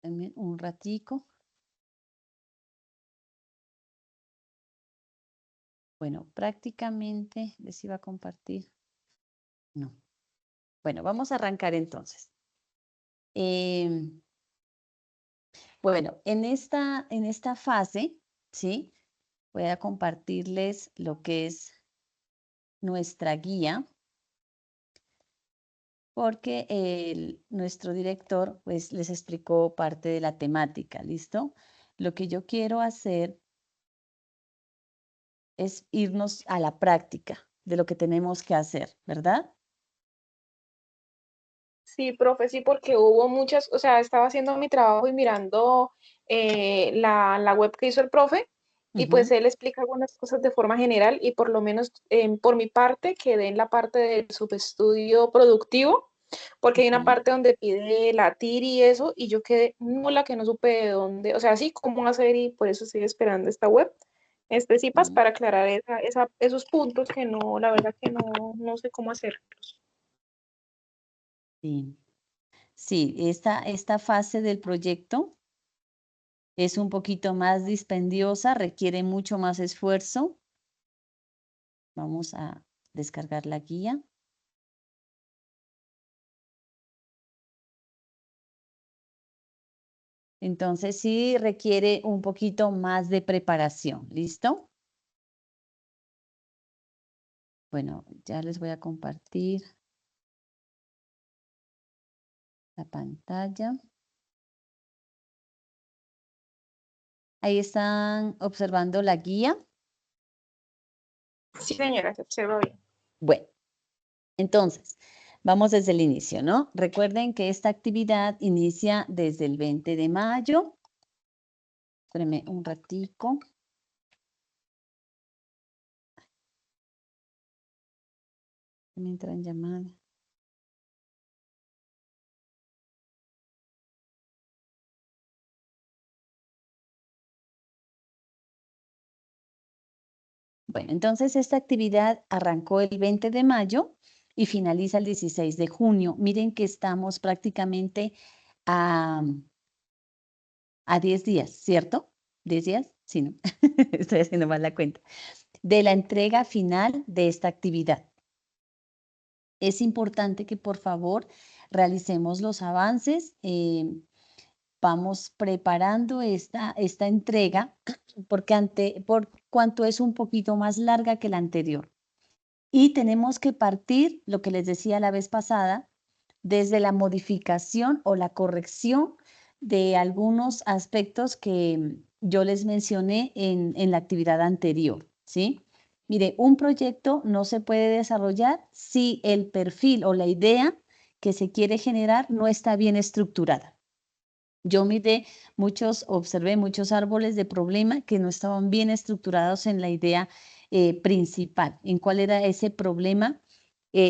Denme un ratico. Bueno, prácticamente les iba a compartir. No. Bueno, vamos a arrancar entonces. Em, bueno, en esta fase, ¿sí? Voy a compartirles lo que es nuestra guía, porque nuestro director pues les explicó parte de la temática, ¿listo? Lo que yo quiero hacer es irnos a la práctica de lo que tenemos que hacer, ¿verdad? Sí, profe, sí, porque hubo muchas, o sea, estaba haciendo mi trabajo y mirando la web que hizo el profe y pues Ujú. él explica algunas cosas de forma general y por lo menos por mi parte quedé en la parte del subestudio productivo porque hay una Ujú. parte donde pide la TIR y eso y yo quedé nula que no supe de dónde, o sea, sí, cómo hacer y por eso estoy esperando esta web específicas Sí, para aclarar esos puntos que no, la verdad que no sé cómo hacer. sí. Sí, esta fase del proyecto es un poquito más dispendiosa, requiere mucho más esfuerzo. Vamos a descargar la guía. Entonces sí requiere un poquito más de preparación. ¿Listo? Bueno, ya les voy a compartir la pantalla. Ahí están observando la guía. Sí, señora, se observa bien. Bueno, entonces, vamos desde el inicio, ¿no? Recuerden que esta actividad inicia desde el 20 de mayo. Espérenme un ratico. Me entra en llamada. Bueno, entonces esta actividad arrancó el 20 de mayo y finaliza el 16 de junio. Miren que estamos prácticamente a, a 10 días, ¿cierto? ¿10 días? Sí, ¿no? Estoy haciendo mal la cuenta. De la entrega final de esta actividad. Es importante que por favor realicemos los avances. Vamos preparando esta entrega por cuanto es un poquito más larga que la anterior. Y tenemos que partir, lo que les decía la vez pasada, desde la modificación o la corrección de algunos aspectos que yo les mencioné en la actividad anterior, ¿sí? Mire, un proyecto no se puede desarrollar si el perfil o la idea que se quiere generar no está bien estructurada. Yo observé muchos árboles de problema que no estaban bien estructurados en la idea principal, en cuál era ese problema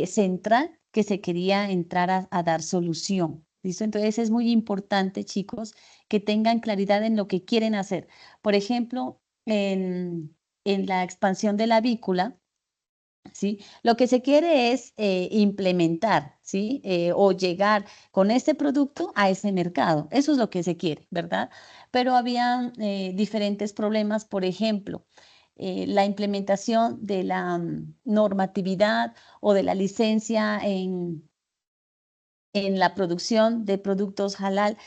central que se quería entrar a dar solución. ¿Listo? Entonces es muy importante, chicos, que tengan claridad en lo que quieren hacer. Por ejemplo, en la expansión de la avícola, ¿sí? Lo que se quiere es implementar, ¿sí? O llegar con este producto a ese mercado. Eso es lo que se quiere, ¿verdad? Pero había diferentes problemas, por ejemplo, la implementación de la normatividad o de la licencia en la producción de productos halal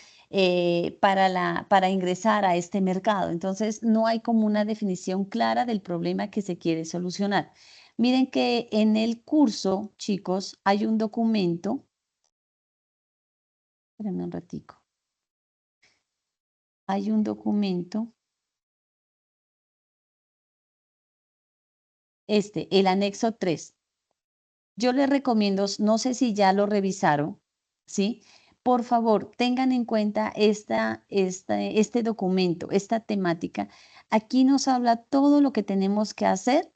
para ingresar a este mercado. Entonces, no hay como una definición clara del problema que se quiere solucionar. Miren que en el curso, chicos, hay un documento. Espérenme un ratico. Hay un documento, el anexo 3. Yo les recomiendo, no sé si ya lo revisaron, ¿sí? Por favor, tengan en cuenta este documento, esta temática. Aquí nos habla todo lo que tenemos que hacer,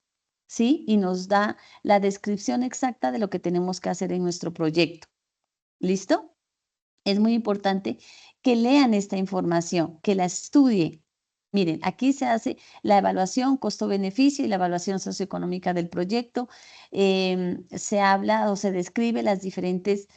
¿sí? Y nos da la descripción exacta de lo que tenemos que hacer en nuestro proyecto. ¿Listo? Es muy importante que lean esta información, que la estudien. Miren, aquí se hace la evaluación costo-beneficio y la evaluación socioeconómica del proyecto. Se habla o se describe las diferentes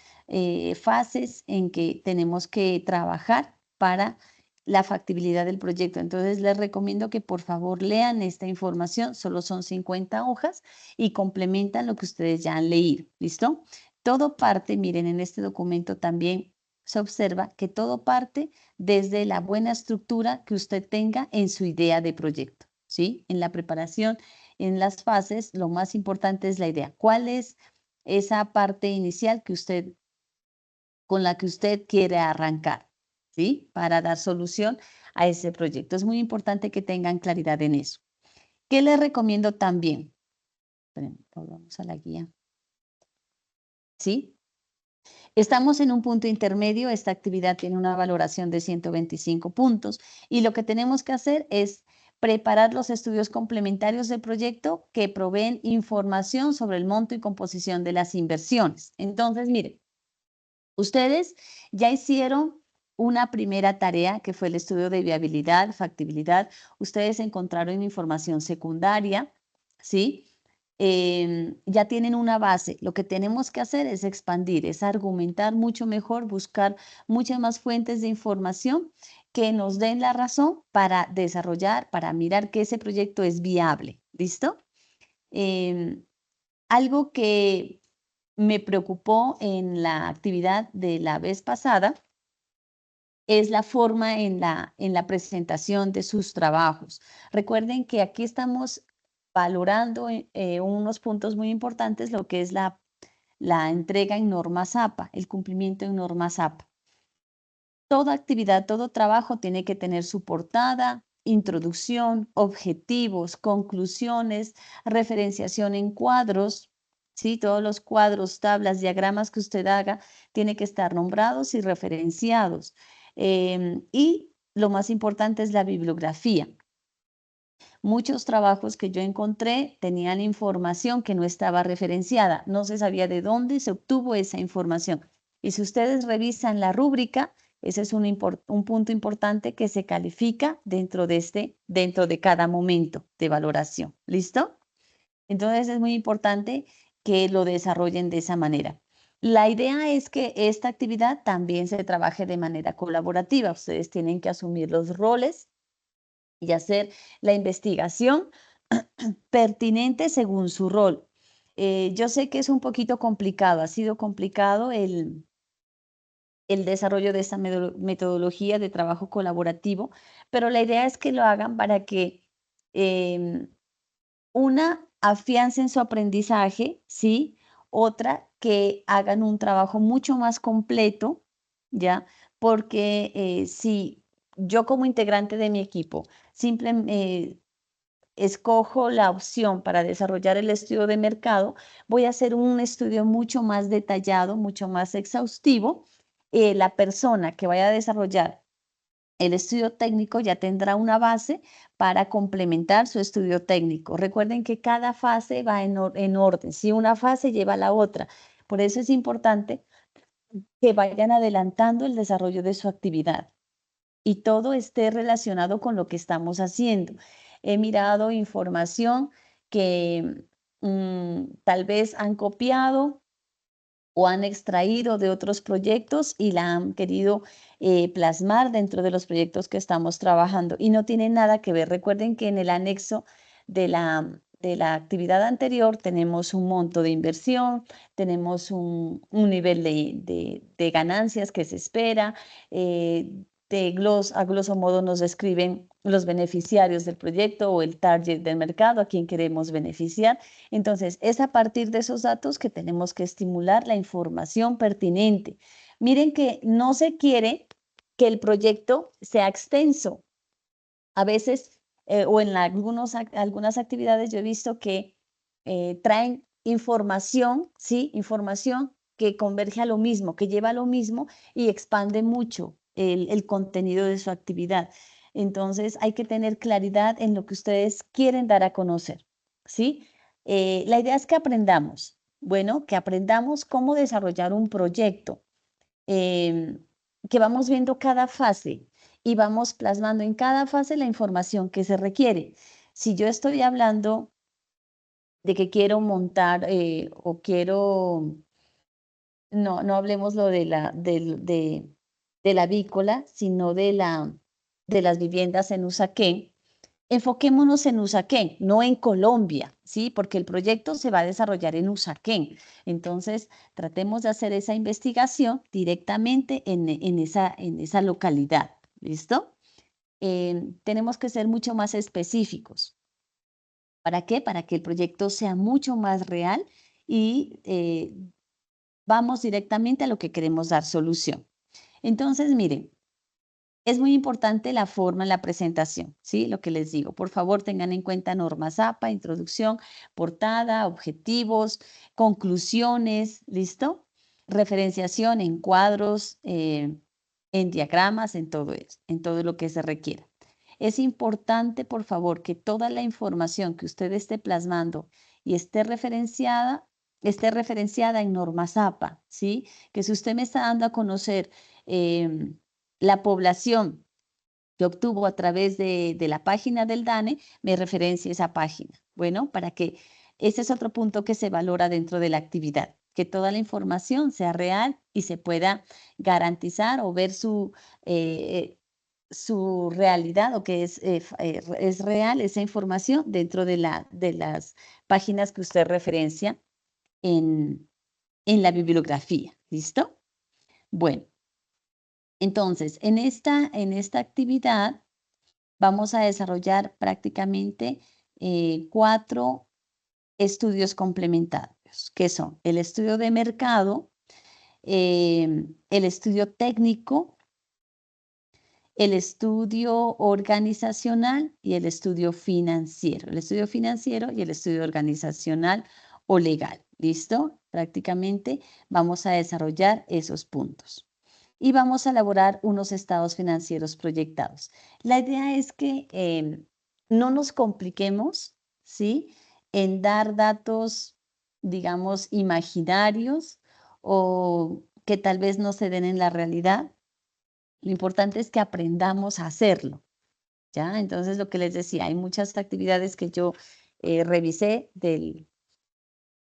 fases en que tenemos que trabajar para la factibilidad del proyecto. Entonces, les recomiendo que por favor lean esta información, solo son 50 hojas y complementan lo que ustedes ya han leído, ¿listo? Todo parte, miren, en este documento también se observa que todo parte desde la buena estructura que usted tenga en su idea de proyecto, ¿sí? En la preparación, en las fases, lo más importante es la idea. ¿Cuál es esa parte inicial que usted, con la que usted quiere arrancar, ¿sí? Para dar solución a ese proyecto. Es muy importante que tengan claridad en eso. ¿Qué les recomiendo también? Esperen, volvamos a la guía. ¿Sí? Estamos en un punto intermedio, esta actividad tiene una valoración de 125 puntos y lo que tenemos que hacer es preparar los estudios complementarios del proyecto que proveen información sobre el monto y composición de las inversiones. Entonces, miren, ustedes ya hicieron una primera tarea que fue el estudio de viabilidad, factibilidad. Ustedes encontraron información secundaria, ¿sí? Ya tienen una base. Lo que tenemos que hacer es expandir, es argumentar mucho mejor, buscar muchas más fuentes de información que nos den la razón para desarrollar, para mirar que ese proyecto es viable. ¿Listo? Algo que me preocupó en la actividad de la vez pasada es la forma en la presentación de sus trabajos. Recuerden que aquí estamos valorando unos puntos muy importantes, lo que es la entrega en normas APA, el cumplimiento en normas APA. Toda actividad, todo trabajo tiene que tener su portada, introducción, objetivos, conclusiones, referenciación en cuadros, ¿sí? Todos los cuadros, tablas, diagramas que usted haga tienen que estar nombrados y referenciados. Y lo más importante es la bibliografía. Muchos trabajos que yo encontré tenían información que no estaba referenciada, no se sabía de dónde se obtuvo esa información. Y si ustedes revisan la rúbrica, ese es un punto importante que se califica dentro de cada momento de valoración. ¿Listo? Entonces es muy importante que lo desarrollen de esa manera. La idea es que esta actividad también se trabaje de manera colaborativa. Ustedes tienen que asumir los roles y hacer la investigación pertinente según su rol. Yo sé que es un poquito complicado, ha sido complicado el desarrollo de esta metodología de trabajo colaborativo, pero la idea es que lo hagan para que una, afiancen su aprendizaje, ¿sí? Otra, que hagan un trabajo mucho más completo, ¿ya? Porque si yo como integrante de mi equipo simplemente escojo la opción para desarrollar el estudio de mercado, voy a hacer un estudio mucho más detallado, mucho más exhaustivo. La persona que vaya a desarrollar el estudio técnico ya tendrá una base para complementar su estudio técnico. Recuerden que cada fase va en orden, si una fase lleva a la otra. Por eso es importante que vayan adelantando el desarrollo de su actividad y todo esté relacionado con lo que estamos haciendo. He mirado información que tal vez han copiado o han extraído de otros proyectos y la han querido plasmar dentro de los proyectos que estamos trabajando y no tiene nada que ver. Recuerden que en el anexo de la actividad anterior tenemos un monto de inversión, tenemos un nivel de ganancias que se espera, a grosso modo nos describen los beneficiarios del proyecto o el target del mercado a quien queremos beneficiar. Entonces, es a partir de esos datos que tenemos que estimular la información pertinente. Miren que no se quiere que el proyecto sea extenso. A veces, o en algunas actividades, yo he visto que traen información, ¿sí? Información que converge a lo mismo, que lleva a lo mismo y expande mucho el contenido de su actividad. Entonces, hay que tener claridad en lo que ustedes quieren dar a conocer, ¿sí? La idea es que aprendamos, bueno, que aprendamos cómo desarrollar un proyecto, que vamos viendo cada fase y vamos plasmando en cada fase la información que se requiere. Si yo estoy hablando de que quiero montar o quiero, no hablemos lo de de la avícola, sino de las viviendas en Usaquén. Enfoquémonos en Usaquén, no en Colombia, ¿sí? Porque el proyecto se va a desarrollar en Usaquén. Entonces, tratemos de hacer esa investigación directamente en esa localidad, ¿listo? Tenemos que ser mucho más específicos. ¿Para qué? Para que el proyecto sea mucho más real y vamos directamente a lo que queremos dar solución. Entonces, miren, es muy importante la forma en la presentación, ¿sí? Lo que les digo. Por favor, tengan en cuenta normas APA, introducción, portada, objetivos, conclusiones, ¿listo? Referenciación en cuadros, en diagramas, en todo eso, en todo lo que se requiera. Es importante, por favor, que toda la información que usted esté plasmando y esté referenciada en normas APA, ¿sí? Que si usted me está dando a conocer la población que obtuvo a través de la página del DANE, me referencie esa página. Bueno, para que ese es otro punto que se valora dentro de la actividad, que toda la información sea real y se pueda garantizar o ver su realidad o que es real esa información dentro de las páginas que usted referencia en la bibliografía. ¿Listo? Bueno, entonces, en esta actividad vamos a desarrollar prácticamente 4 estudios complementarios, que son el estudio de mercado, el estudio técnico, el estudio organizacional y el estudio financiero. El estudio financiero y el estudio organizacional o legal. ¿Listo? Prácticamente vamos a desarrollar esos puntos. Y vamos a elaborar unos estados financieros proyectados. La idea es que no nos compliquemos, ¿sí? En dar datos, digamos, imaginarios o que tal vez no se den en la realidad. Lo importante es que aprendamos a hacerlo, ¿ya? Entonces, lo que les decía, hay muchas actividades que yo revisé de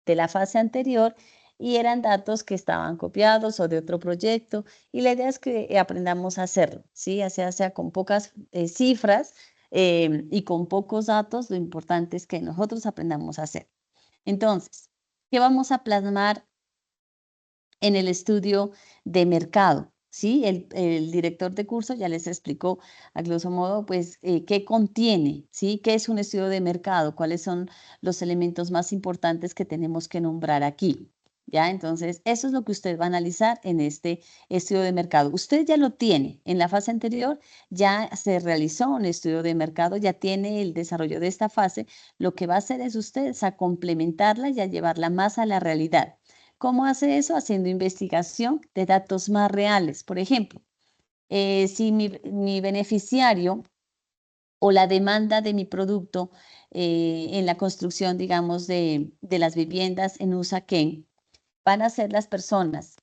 la fase anterior y eran datos que estaban copiados o de otro proyecto, y la idea es que aprendamos a hacerlo, ¿sí? Ya sea con pocas cifras y con pocos datos, lo importante es que nosotros aprendamos a hacer. Entonces, ¿qué vamos a plasmar en el estudio de mercado? ¿Sí? El director de curso ya les explicó a grosso modo, pues, qué contiene, ¿sí? ¿Qué es un estudio de mercado? ¿Cuáles son los elementos más importantes que tenemos que nombrar aquí? ¿Ya? Entonces, eso es lo que usted va a analizar en este estudio de mercado. Usted ya lo tiene. En la fase anterior ya se realizó un estudio de mercado, ya tiene el desarrollo de esta fase. Lo que va a hacer es usted a complementarla y a llevarla más a la realidad. ¿Cómo hace eso? Haciendo investigación de datos más reales. Por ejemplo, si mi beneficiario o la demanda de mi producto en la construcción, digamos, de las viviendas en Usaquén, van a ser las personas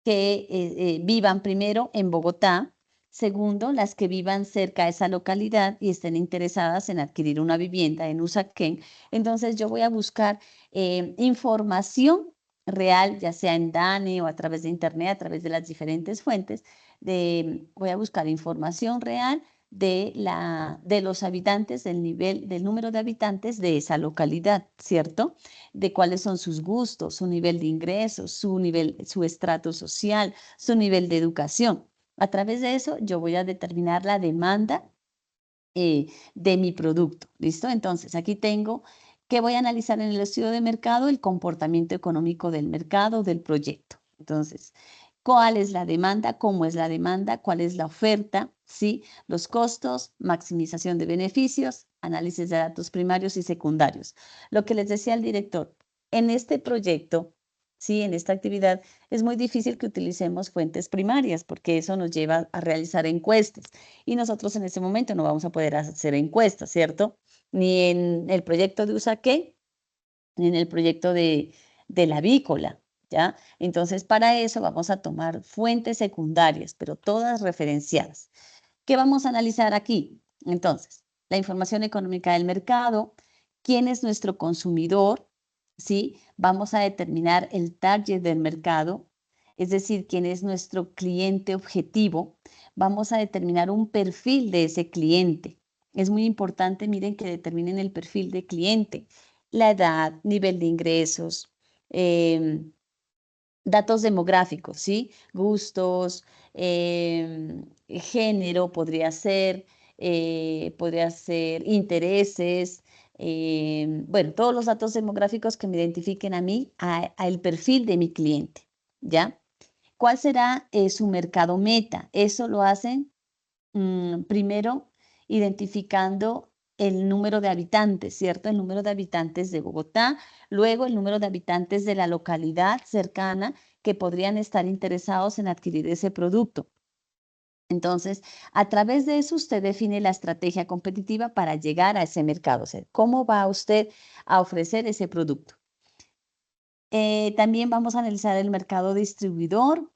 que vivan primero en Bogotá, segundo, las que vivan cerca de esa localidad y estén interesadas en adquirir una vivienda en Usaquén. Entonces yo voy a buscar información real, ya sea en DANE o a través de Internet, a través de las diferentes fuentes, voy a buscar información real de los habitantes, del número de habitantes de esa localidad, ¿cierto? De cuáles son sus gustos, su nivel de ingresos, su estrato social, su nivel de educación. A través de eso yo voy a determinar la demanda de mi producto. ¿Listo? Entonces, aquí tengo que voy a analizar en el estudio de mercado el comportamiento económico del mercado, del proyecto. Entonces, ¿cuál es la demanda? ¿Cómo es la demanda? ¿Cuál es la oferta? ¿Sí? Los costos, maximización de beneficios, análisis de datos primarios y secundarios. Lo que les decía el director, en este proyecto, ¿sí? En esta actividad, es muy difícil que utilicemos fuentes primarias porque eso nos lleva a realizar encuestas y nosotros en este momento no vamos a poder hacer encuestas, ¿cierto? Ni en el proyecto de Usaquén, ni en el proyecto de la avícola, ¿ya? Entonces, para eso vamos a tomar fuentes secundarias, pero todas referenciadas. ¿Qué vamos a analizar aquí? Entonces, la información económica del mercado, quién es nuestro consumidor, ¿sí? Vamos a determinar el target del mercado, es decir, quién es nuestro cliente objetivo, vamos a determinar un perfil de ese cliente. Es muy importante, miren, que determinen el perfil de cliente, la edad, nivel de ingresos, datos demográficos, ¿sí? Gustos, género podría ser intereses, bueno, todos los datos demográficos que me identifiquen a mí, a el perfil de mi cliente, ¿ya? ¿Cuál será su mercado meta? Eso lo hacen primero identificando el número de habitantes, ¿cierto? El número de habitantes de Bogotá, luego el número de habitantes de la localidad cercana que podrían estar interesados en adquirir ese producto. Entonces, a través de eso usted define la estrategia competitiva para llegar a ese mercado, o sea, cómo va usted a ofrecer ese producto. También vamos a analizar el mercado distribuidor,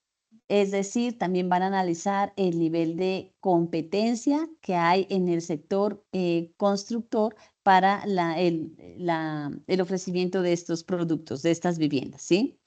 es decir, también van a analizar el nivel de competencia que hay en el sector constructor para el ofrecimiento de estos productos, de estas viviendas, ¿sí?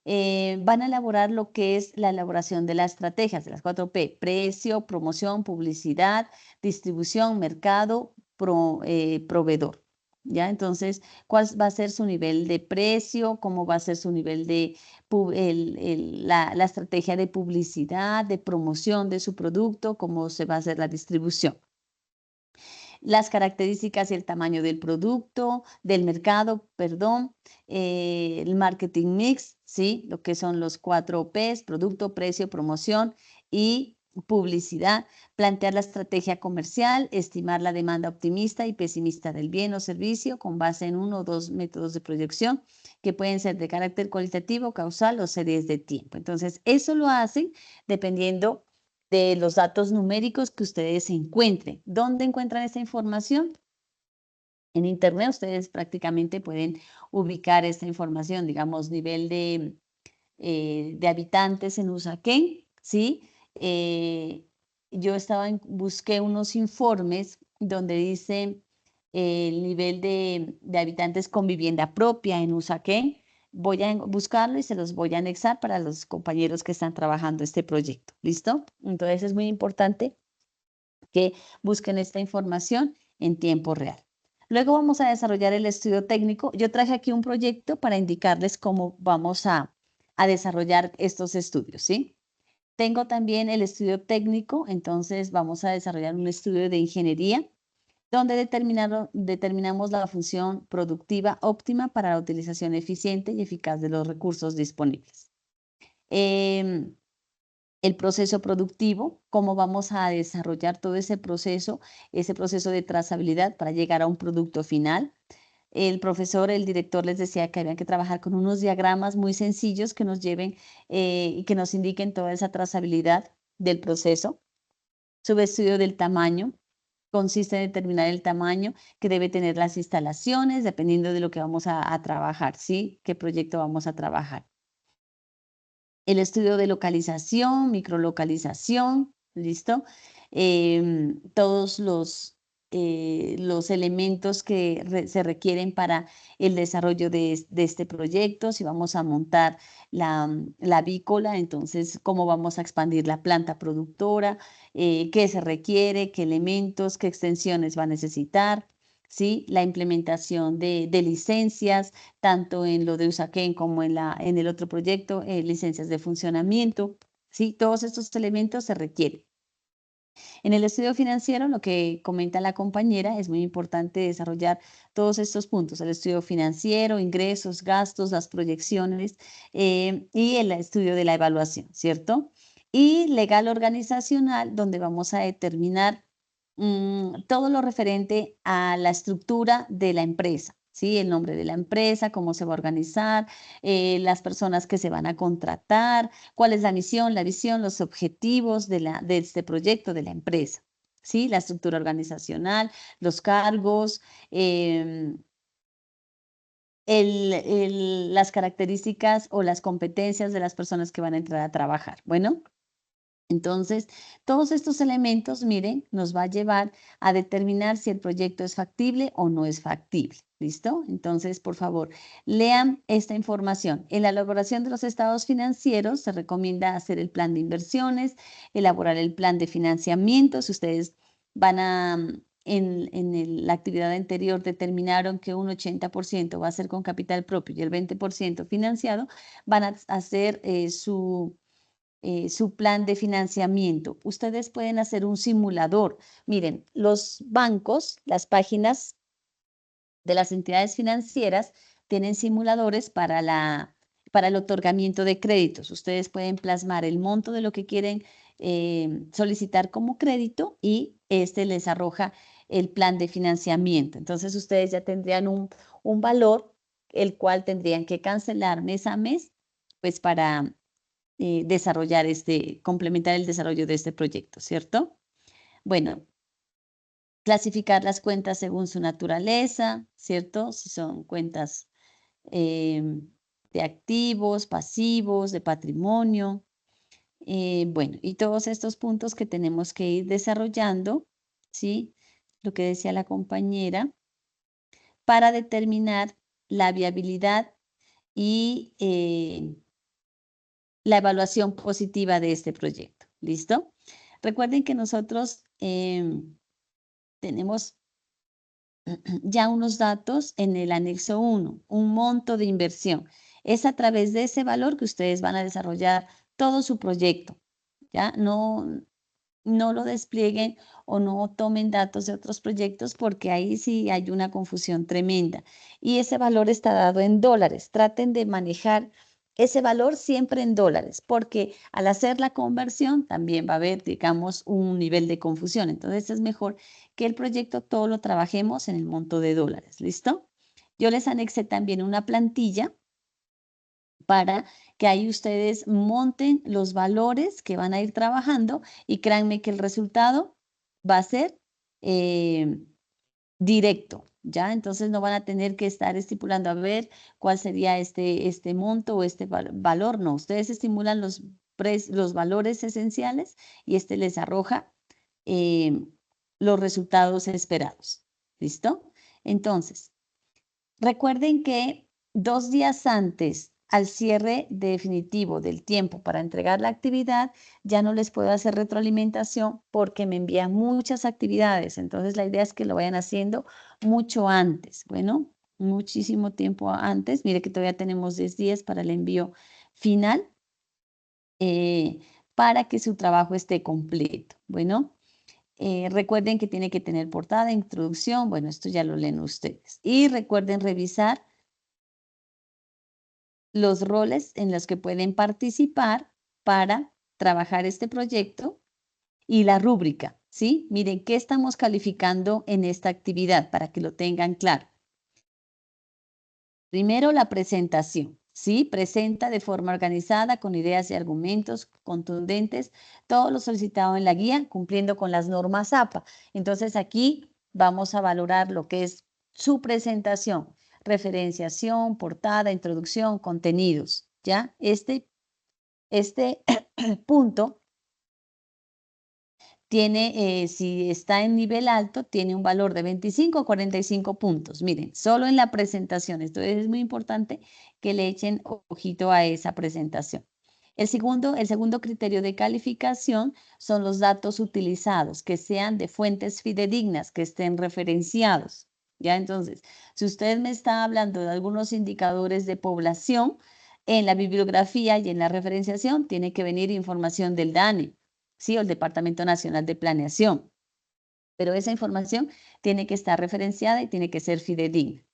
Van a elaborar lo que es la elaboración de las estrategias, de las 4P: precio, promoción, publicidad, distribución, mercado, proveedor. ¿Ya? Entonces, ¿cuál va a ser su nivel de precio? ¿Cómo va a ser su nivel de la estrategia de publicidad, de promoción de su producto? ¿Cómo se va a hacer la distribución? Las características y el tamaño del producto, del mercado, perdón, el marketing mix, ¿sí? Lo que son los 4Ps: producto, precio, promoción y publicidad. Plantear la estrategia comercial, estimar la demanda optimista y pesimista del bien o servicio con base en uno o dos métodos de proyección que pueden ser de carácter cualitativo, causal o series de tiempo. Entonces, eso lo hacen dependiendo de los datos numéricos que ustedes encuentren. ¿Dónde encuentran esta información? En Internet ustedes prácticamente pueden ubicar esta información, digamos, nivel de habitantes en Usaquén, ¿sí? Yo busqué unos informes donde dice el nivel de habitantes con vivienda propia en Usaquén. Voy a buscarlo y se los voy a anexar para los compañeros que están trabajando este proyecto. ¿Listo? Entonces es muy importante que busquen esta información en tiempo real. Luego vamos a desarrollar el estudio técnico. Yo traje aquí un proyecto para indicarles cómo vamos a desarrollar estos estudios, ¿sí? Tengo también el estudio técnico, entonces vamos a desarrollar un estudio de ingeniería donde determinamos la función productiva óptima para la utilización eficiente y eficaz de los recursos disponibles. El proceso productivo, cómo vamos a desarrollar todo ese proceso de trazabilidad para llegar a un producto final. El director les decía que habían que trabajar con unos diagramas muy sencillos que nos lleven y que nos indiquen toda esa trazabilidad del proceso. Subestudio del tamaño. Consiste en determinar el tamaño que debe tener las instalaciones, dependiendo de lo que vamos a trabajar, ¿sí? ¿Qué proyecto vamos a trabajar? El estudio de localización, microlocalización, ¿listo? Todos los elementos que se requieren para el desarrollo de este proyecto. Si vamos a montar la avícola, entonces, ¿cómo vamos a expandir la planta productora? ¿Qué se requiere? ¿Qué elementos? ¿Qué extensiones va a necesitar? ¿Sí? La implementación de licencias, tanto en lo de Usaquén como en el otro proyecto, licencias de funcionamiento, ¿sí? Todos estos elementos se requieren. En el estudio financiero, lo que comenta la compañera, es muy importante desarrollar todos estos puntos: el estudio financiero, ingresos, gastos, las proyecciones y el estudio de la evaluación, ¿cierto? Y legal organizacional, donde vamos a determinar todo lo referente a la estructura de la empresa, ¿sí? El nombre de la empresa, cómo se va a organizar, las personas que se van a contratar, cuál es la misión, la visión, los objetivos de este proyecto, de la empresa, ¿sí? La estructura organizacional, los cargos, las características o las competencias de las personas que van a entrar a trabajar. Bueno. Entonces, todos estos elementos, miren, nos va a llevar a determinar si el proyecto es factible o no es factible. ¿Listo? Entonces, por favor, lean esta información. En la elaboración de los estados financieros se recomienda hacer el plan de inversiones, elaborar el plan de financiamiento. Si ustedes van a, la actividad anterior determinaron que un 80% va a ser con capital propio y el 20% financiado, van a hacer su plan de financiamiento. Ustedes pueden hacer un simulador. Miren, los bancos, las páginas de las entidades financieras tienen simuladores para el otorgamiento de créditos. Ustedes pueden plasmar el monto de lo que quieren solicitar como crédito y este les arroja el plan de financiamiento. Entonces, ustedes ya tendrían un valor, el cual tendrían que cancelar mes a mes, pues para desarrollar complementar el desarrollo de este proyecto, ¿cierto? Bueno, clasificar las cuentas según su naturaleza, ¿cierto? Si son cuentas de activos, pasivos, de patrimonio. Bueno, y todos estos puntos que tenemos que ir desarrollando, ¿sí? Lo que decía la compañera, para determinar la viabilidad y la evaluación positiva de este proyecto. ¿Listo? Recuerden que nosotros tenemos ya unos datos en el anexo 1, un monto de inversión. Es a través de ese valor que ustedes van a desarrollar todo su proyecto. ¿Ya? No lo desplieguen o no tomen datos de otros proyectos porque ahí sí hay una confusión tremenda. Y ese valor está dado en dólares. Traten de manejar ese valor siempre en dólares, porque al hacer la conversión también va a haber, digamos, un nivel de confusión. Entonces es mejor que el proyecto todo lo trabajemos en el monto de dólares. ¿Listo? Yo les anexé también una plantilla para que ahí ustedes monten los valores que van a ir trabajando y créanme que el resultado va a ser directo, ¿ya? Entonces no van a tener que estar estipulando a ver cuál sería este monto o este valor, no. Ustedes estimulan los valores esenciales y les arroja los resultados esperados. ¿Listo? Entonces, recuerden que 2 días antes al cierre definitivo del tiempo para entregar la actividad, ya no les puedo hacer retroalimentación porque me envían muchas actividades. Entonces, la idea es que lo vayan haciendo mucho antes. Bueno, muchísimo tiempo antes. Mire que todavía tenemos 10 días para el envío final para que su trabajo esté completo. Bueno, recuerden que tiene que tener portada, introducción. Bueno, esto ya lo leen ustedes. Y recuerden revisar los roles en los que pueden participar para trabajar este proyecto y la rúbrica, ¿sí? Miren, ¿qué estamos calificando en esta actividad para que lo tengan claro? Primero, la presentación, ¿sí? Presenta de forma organizada, con ideas y argumentos contundentes, todo lo solicitado en la guía, cumpliendo con las normas APA. Entonces, aquí vamos a valorar lo que es su presentación, referenciación, portada, introducción, contenidos, ¿ya? Este punto tiene, si está en nivel alto, tiene un valor de 25 a 45 puntos. Miren, solo en la presentación. Entonces es muy importante que le echen ojito a esa presentación. El segundo criterio de calificación son los datos utilizados, que sean de fuentes fidedignas, que estén referenciados. ¿Ya? Entonces, si usted me está hablando de algunos indicadores de población, en la bibliografía y en la referenciación tiene que venir información del DANE. ¿Sí? O el Departamento Nacional de Planeación. Pero esa información tiene que estar referenciada y tiene que ser fidedigna.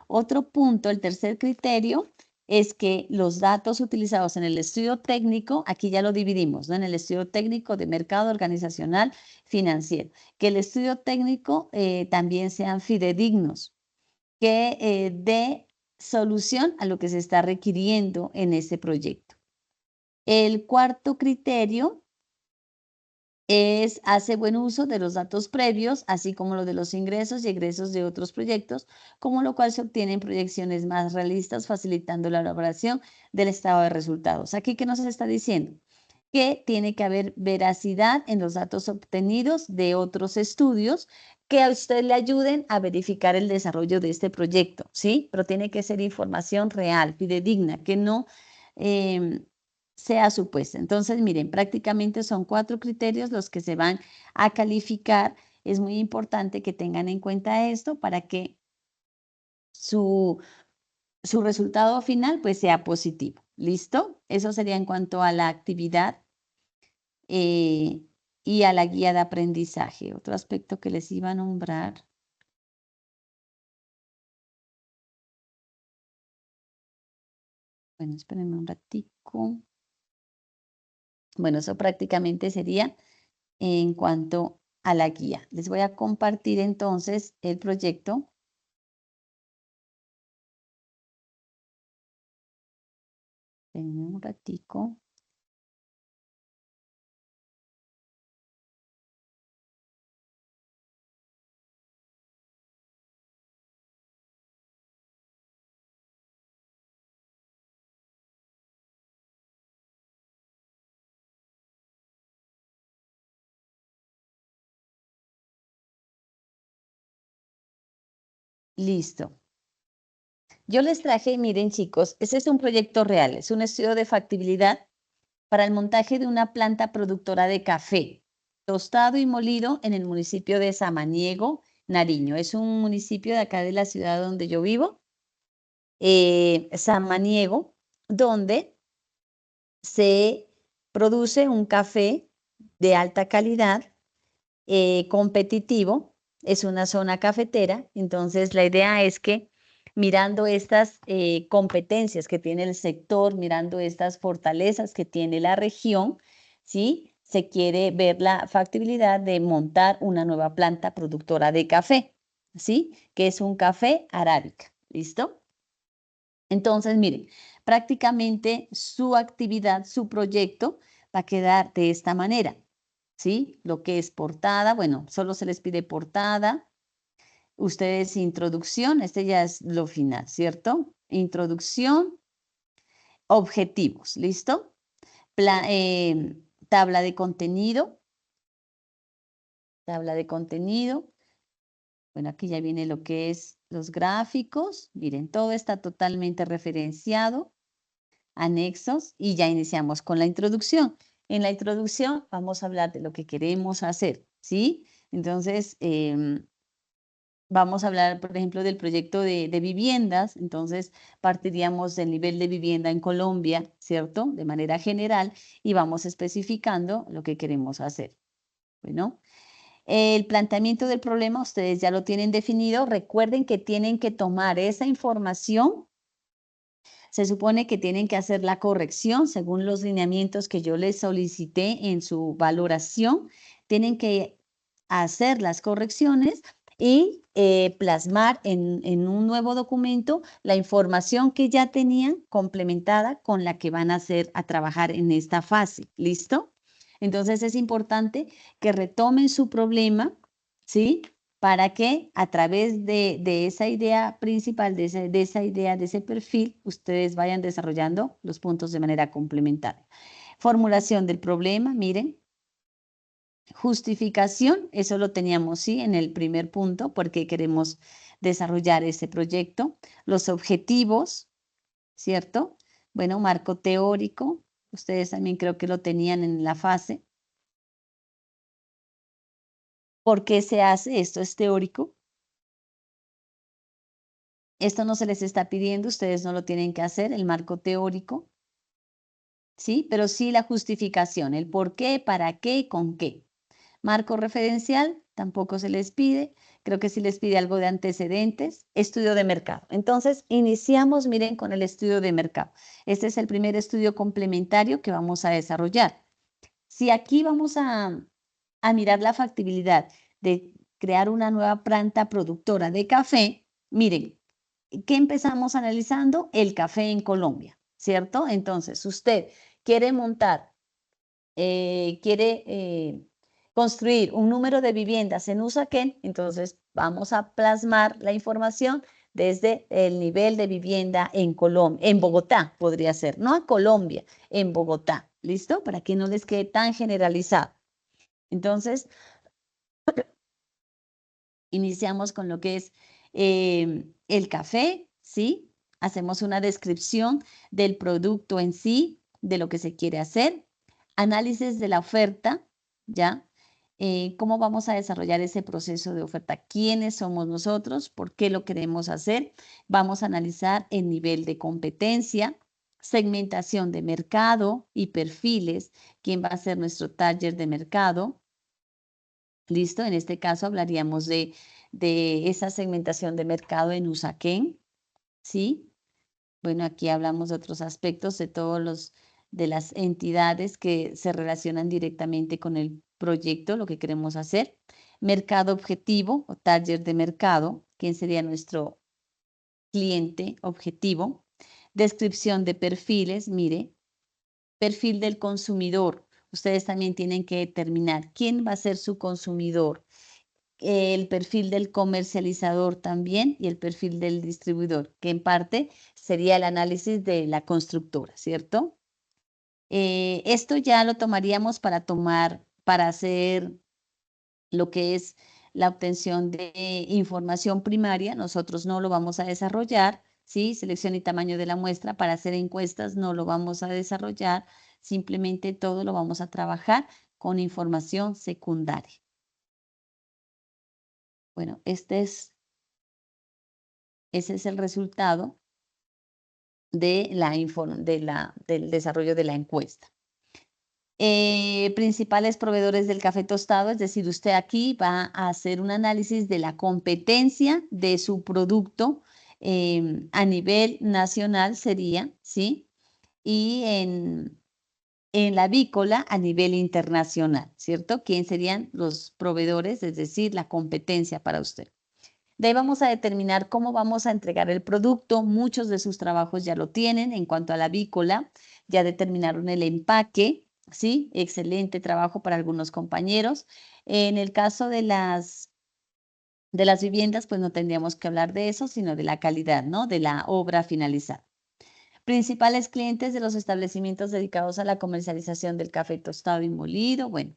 Otro punto, el tercer criterio, es que los datos utilizados en el estudio técnico, aquí ya lo dividimos, ¿no? En el estudio técnico de mercado organizacional financiero, que el estudio técnico también sean fidedignos, que dé solución a lo que se está requiriendo en este proyecto. El cuarto criterio hace buen uso de los datos previos, así como los de los ingresos y egresos de otros proyectos, como lo cual se obtienen proyecciones más realistas, facilitando la elaboración del estado de resultados. Aquí, ¿qué nos está diciendo? que tiene que haber veracidad en los datos obtenidos de otros estudios que a usted le ayuden a verificar el desarrollo de este proyecto, ¿sí? Pero tiene que ser información real, fidedigna, que no sea supuesta. Entonces, miren, prácticamente son 4 criterios los que se van a calificar. Es muy importante que tengan en cuenta esto para que su resultado final pues sea positivo. ¿Listo? Eso sería en cuanto a la actividad y a la guía de aprendizaje. Otro aspecto que les iba a nombrar. Bueno, espérenme un ratico. Bueno, eso prácticamente sería en cuanto a la guía. Les voy a compartir entonces el proyecto. Espérenme un ratico. Listo. Yo les traje, miren chicos, ese es un proyecto real, es un estudio de factibilidad para el montaje de una planta productora de café, tostado y molido en el municipio de Samaniego, Nariño. Es un municipio de acá de la ciudad donde yo vivo, Samaniego, donde se produce un café de alta calidad, competitivo, es una zona cafetera, entonces la idea es que mirando estas competencias que tiene el sector, mirando estas fortalezas que tiene la región, ¿sí? Se quiere ver la factibilidad de montar una nueva planta productora de café, ¿sí? Que es un café arábica, ¿listo? Entonces, miren, prácticamente su actividad, su proyecto va a quedar de esta manera, ¿sí? Lo que es portada, bueno, solo se les pide portada. Ustedes introducción, este ya es lo final, ¿cierto? Introducción, objetivos, ¿listo? Tabla de contenido, tabla de contenido. Bueno, aquí ya viene lo que es los gráficos. Miren, todo está totalmente referenciado. Anexos y ya iniciamos con la introducción. En la introducción vamos a hablar de lo que queremos hacer, ¿sí? Entonces, vamos a hablar, por ejemplo, del proyecto de viviendas. Entonces, partiríamos del nivel de vivienda en Colombia, ¿cierto? De manera general y vamos especificando lo que queremos hacer. Bueno, el planteamiento del problema ustedes ya lo tienen definido. Recuerden que tienen que tomar esa información. Se supone que tienen que hacer la corrección según los lineamientos que yo les solicité en su valoración. Tienen que hacer las correcciones y plasmar en un nuevo documento la información que ya tenían complementada con la que van a hacer a trabajar en esta fase. ¿Listo? Entonces es importante que retomen su problema, ¿sí? Para que a través de esa idea principal, de esa idea, de ese perfil, ustedes vayan desarrollando los puntos de manera complementaria. Formulación del problema, miren. Justificación, eso lo teníamos, sí, en el primer punto, porque queremos desarrollar ese proyecto. Los objetivos, ¿cierto? Bueno, marco teórico, ustedes también creo que lo tenían en la fase. ¿Por qué se hace? Esto es teórico. Esto no se les está pidiendo, ustedes no lo tienen que hacer, el marco teórico, ¿sí? Pero sí la justificación, el por qué, para qué, con qué. Marco referencial, tampoco se les pide, creo que sí les pide algo de antecedentes, estudio de mercado. Entonces, iniciamos, miren, con el estudio de mercado. Este es el primer estudio complementario que vamos a desarrollar. Si aquí vamos a mirar la factibilidad de crear una nueva planta productora de café, miren, ¿qué empezamos analizando? El café en Colombia, ¿cierto? Entonces, usted quiere montar, quiere construir un número de viviendas en Usaquén, entonces vamos a plasmar la información desde el nivel de vivienda en Colombia, en Bogotá podría ser, no a Colombia, en Bogotá, ¿Listo? Para que no les quede tan generalizado. Entonces, iniciamos con lo que es el café, ¿sí? Hacemos una descripción del producto en sí, de lo que se quiere hacer, análisis de la oferta, ¿ya? ¿Cómo vamos a desarrollar ese proceso de oferta? ¿Quiénes somos nosotros? ¿Por qué lo queremos hacer? Vamos a analizar el nivel de competencia, segmentación de mercado y perfiles, quién va a ser nuestro target de mercado. ¿Listo? En este caso hablaríamos de esa segmentación de mercado en Usaquén, ¿sí? Bueno, aquí hablamos de otros aspectos de las entidades que se relacionan directamente con el proyecto, lo que queremos hacer. Mercado objetivo o target de mercado, quién sería nuestro cliente objetivo. Descripción de perfiles, mire, perfil del consumidor. Ustedes también tienen que determinar quién va a ser su consumidor, el perfil del comercializador también y el perfil del distribuidor, que en parte sería el análisis de la constructora, ¿cierto? Esto ya lo tomaríamos para hacer lo que es la obtención de información primaria. Nosotros no lo vamos a desarrollar, ¿sí? Selección y tamaño de la muestra. Para hacer encuestas no lo vamos a desarrollar, simplemente todo lo vamos a trabajar con información secundaria. Bueno, ese es el resultado del desarrollo de la encuesta. Principales proveedores del café tostado, es decir, usted aquí va a hacer un análisis de la competencia de su producto a nivel nacional sería, ¿sí? Y en la avícola a nivel internacional, ¿cierto? ¿Quién serían los proveedores, es decir, la competencia para usted? De ahí vamos a determinar cómo vamos a entregar el producto. Muchos de sus trabajos ya lo tienen. En cuanto a la avícola, ya determinaron el empaque, ¿sí? Excelente trabajo para algunos compañeros. En el caso de las viviendas, pues no tendríamos que hablar de eso, sino de la calidad, ¿no? De la obra finalizada. Principales clientes de los establecimientos dedicados a la comercialización del café tostado y molido. Bueno,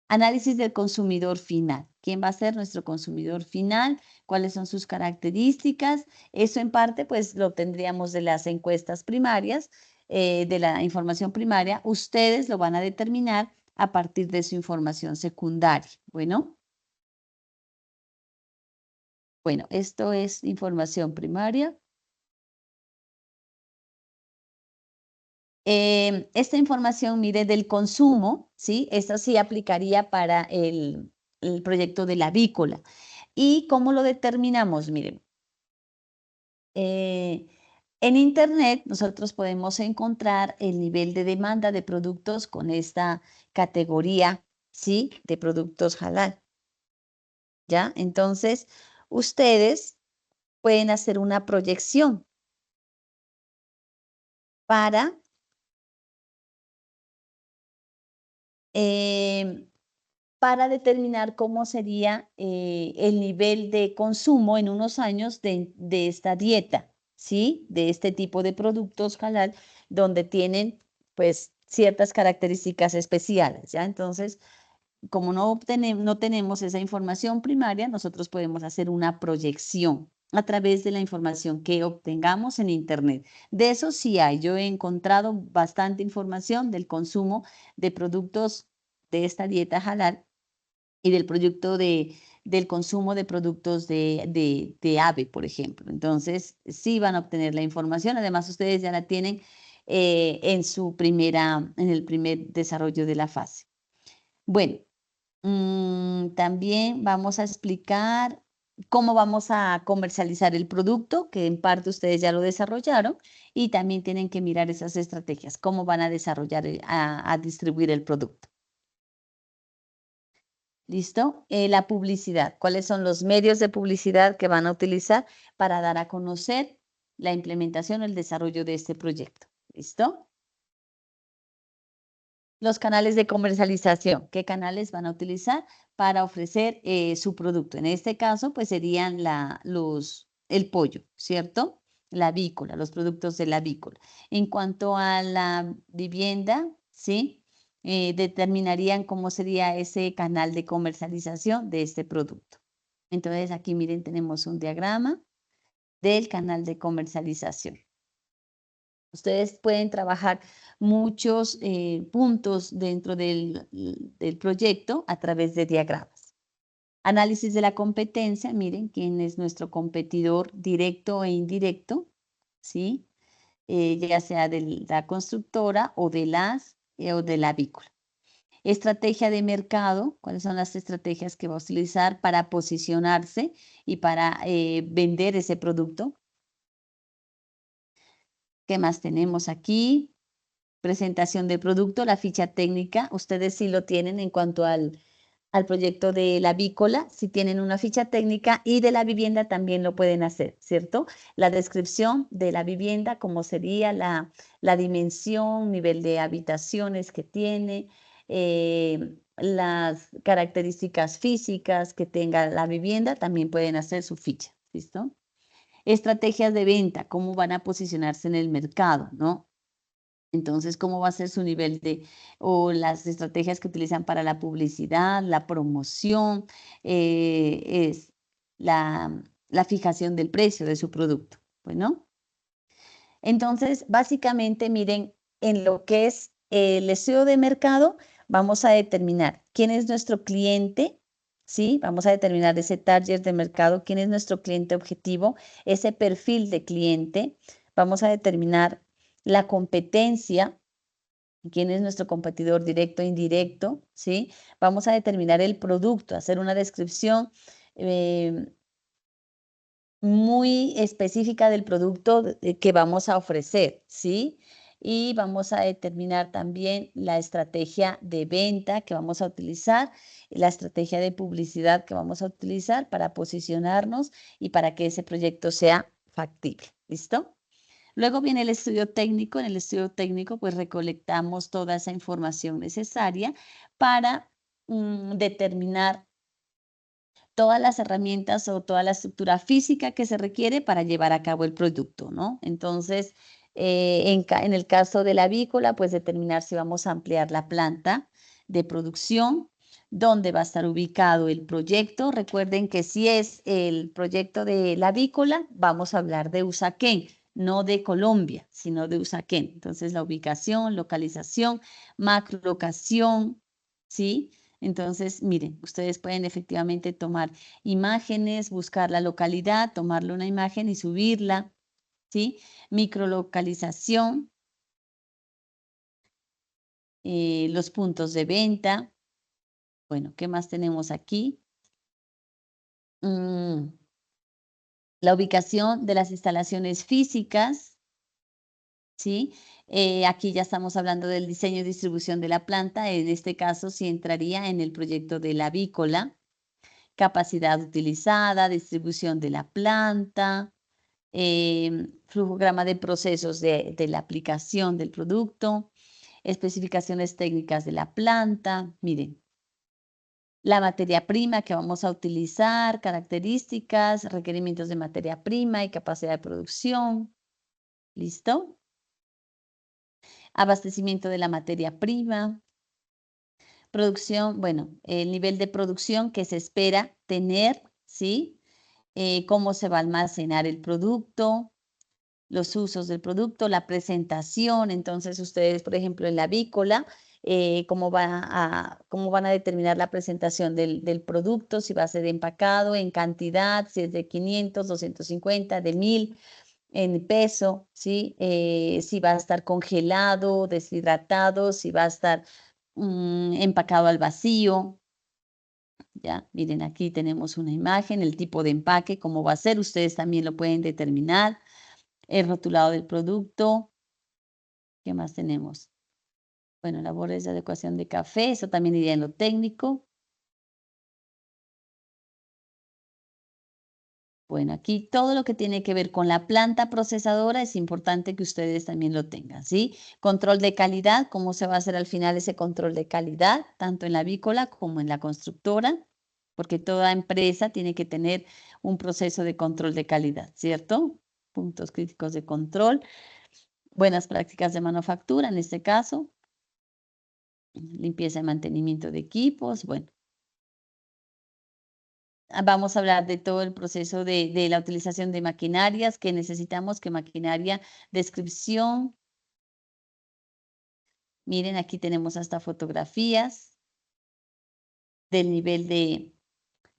análisis del consumidor final. ¿Quién va a ser nuestro consumidor final? ¿Cuáles son sus características? Eso en parte, pues lo tendríamos de las encuestas primarias, de la información primaria. Ustedes lo van a determinar a partir de su información secundaria. Bueno, esto es información primaria. Esta información, mire, del consumo, ¿sí? Esta sí aplicaría para el proyecto de la avícola. ¿Y cómo lo determinamos? Miren, en Internet nosotros podemos encontrar el nivel de demanda de productos con esta categoría, ¿sí? De productos halal, ¿ya? Entonces, ustedes pueden hacer una proyección para em, para determinar cómo sería el nivel de consumo en unos años de esta dieta, ¿sí? De este tipo de productos halal, donde tienen pues ciertas características especiales, ¿ya? Entonces, como no tenemos esa información primaria, nosotros podemos hacer una proyección a través de la información que obtengamos en Internet. De eso sí hay. Yo he encontrado bastante información del consumo de productos de esta dieta halal y del consumo de productos de ave, por ejemplo. Entonces, sí van a obtener la información. Además, ustedes ya la tienen en el primer desarrollo de la fase. Bueno, también vamos a explicar cómo vamos a comercializar el producto, que en parte ustedes ya lo desarrollaron, y también tienen que mirar esas estrategias, cómo van a desarrollar, a distribuir el producto. ¿Listo? La publicidad. ¿Cuáles son los medios de publicidad que van a utilizar para dar a conocer la implementación o el desarrollo de este proyecto? ¿Listo? Los canales de comercialización. ¿Qué canales van a utilizar para ofrecer su producto? En este caso, pues serían el pollo, ¿cierto? La avícola, los productos de la avícola. En cuanto a la vivienda, ¿sí? Determinarían cómo sería ese canal de comercialización de este producto. Entonces, aquí miren, tenemos un diagrama del canal de comercialización. Ustedes pueden trabajar muchos puntos dentro del proyecto a través de diagramas. Análisis de la competencia, miren quién es nuestro competidor directo e indirecto, ¿sí? Ya sea de la constructora o de la avícola. Estrategia de mercado, cuáles son las estrategias que va a utilizar para posicionarse y para vender ese producto. ¿Qué más tenemos aquí? Presentación del producto, la ficha técnica. Ustedes sí lo tienen en cuanto al proyecto de la avícola, si tienen una ficha técnica, y de la vivienda también lo pueden hacer, ¿cierto? La descripción de la vivienda, cómo sería la dimensión, nivel de habitaciones que tiene, las características físicas que tenga la vivienda, también pueden hacer su ficha, ¿listo? Estrategias de venta, cómo van a posicionarse en el mercado, ¿no? Entonces, ¿cómo va a ser su nivel o las estrategias que utilizan para la publicidad, la promoción, es la fijación del precio de su producto? Bueno, entonces, básicamente, miren, en lo que es el estudio de mercado, vamos a determinar quién es nuestro cliente, ¿sí? Vamos a determinar ese target de mercado, quién es nuestro cliente objetivo, ese perfil de cliente. Vamos a determinar la competencia, quién es nuestro competidor directo e indirecto, ¿sí? Vamos a determinar el producto, hacer una descripción muy específica del producto que vamos a ofrecer, ¿sí? Y vamos a determinar también la estrategia de venta que vamos a utilizar, la estrategia de publicidad que vamos a utilizar para posicionarnos y para que ese proyecto sea factible, ¿listo? Luego viene el estudio técnico. En el estudio técnico, pues recolectamos toda esa información necesaria para determinar todas las herramientas o toda la estructura física que se requiere para llevar a cabo el producto, ¿no? Entonces, en el caso de la avícola, pues determinar si vamos a ampliar la planta de producción, dónde va a estar ubicado el proyecto. Recuerden que si es el proyecto de la avícola, vamos a hablar de Usaquén, no de Colombia, sino de Usaquén. Entonces, la ubicación, localización, macrolocación, ¿sí? Entonces, miren, ustedes pueden efectivamente tomar imágenes, buscar la localidad, tomarle una imagen y subirla, ¿sí? Microlocalización, los puntos de venta. Bueno, ¿qué más tenemos aquí? La ubicación de las instalaciones físicas, ¿sí? Aquí ya estamos hablando del diseño y distribución de la planta. En este caso, sí entraría en el proyecto de la avícola. Capacidad utilizada, distribución de la planta, flujograma de procesos de la aplicación del producto, especificaciones técnicas de la planta. Miren, la materia prima que vamos a utilizar, características, requerimientos de materia prima y capacidad de producción. ¿Listo? Abastecimiento de la materia prima. Producción, bueno, el nivel de producción que se espera tener, ¿sí? Cómo se va a almacenar el producto, los usos del producto, la presentación. Entonces, ustedes, por ejemplo, en la avícola, cómo van a determinar la presentación del producto, si va a ser empacado en cantidad, si es de 500, 250, de 1000 en peso, ¿sí? Si va a estar congelado, deshidratado, si va a estar empacado al vacío. Ya, miren, aquí tenemos una imagen, el tipo de empaque, cómo va a ser, ustedes también lo pueden determinar, el rotulado del producto. ¿Qué más tenemos? Bueno, labores de adecuación de café, eso también iría en lo técnico. Bueno, aquí todo lo que tiene que ver con la planta procesadora es importante que ustedes también lo tengan, ¿sí? Control de calidad, cómo se va a hacer al final ese control de calidad, tanto en la avícola como en la constructora, porque toda empresa tiene que tener un proceso de control de calidad, ¿cierto? Puntos críticos de control, buenas prácticas de manufactura en este caso. limpieza y mantenimiento de equipos, bueno. Vamos a hablar de todo el proceso de la utilización de maquinarias que necesitamos, que maquinaria, descripción. Miren, aquí tenemos hasta fotografías del nivel de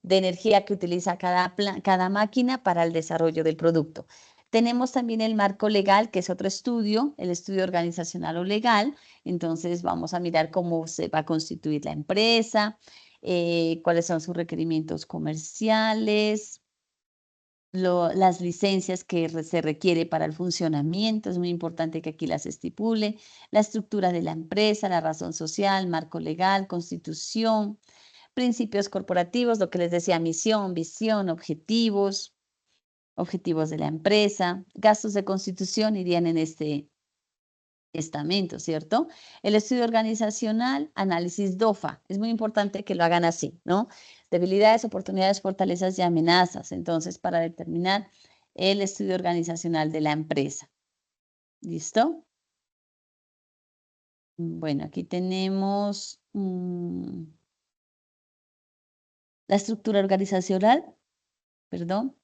energía que utiliza cada máquina para el desarrollo del producto. Tenemos también el marco legal, que es otro estudio, el estudio organizacional o legal. Entonces vamos a mirar cómo se va a constituir la empresa, cuáles son sus requerimientos comerciales, las licencias que se requiere para el funcionamiento, es muy importante que aquí las estipule, la estructura de la empresa, la razón social, marco legal, constitución, principios corporativos, lo que les decía, misión, visión, objetivos de la empresa, gastos de constitución irían en este estamento, ¿cierto? El estudio organizacional, análisis DOFA, es muy importante que lo hagan así, ¿no? Debilidades, oportunidades, fortalezas y amenazas, entonces, para determinar el estudio organizacional de la empresa. ¿Listo? Bueno, aquí tenemos la estructura organizacional, perdón.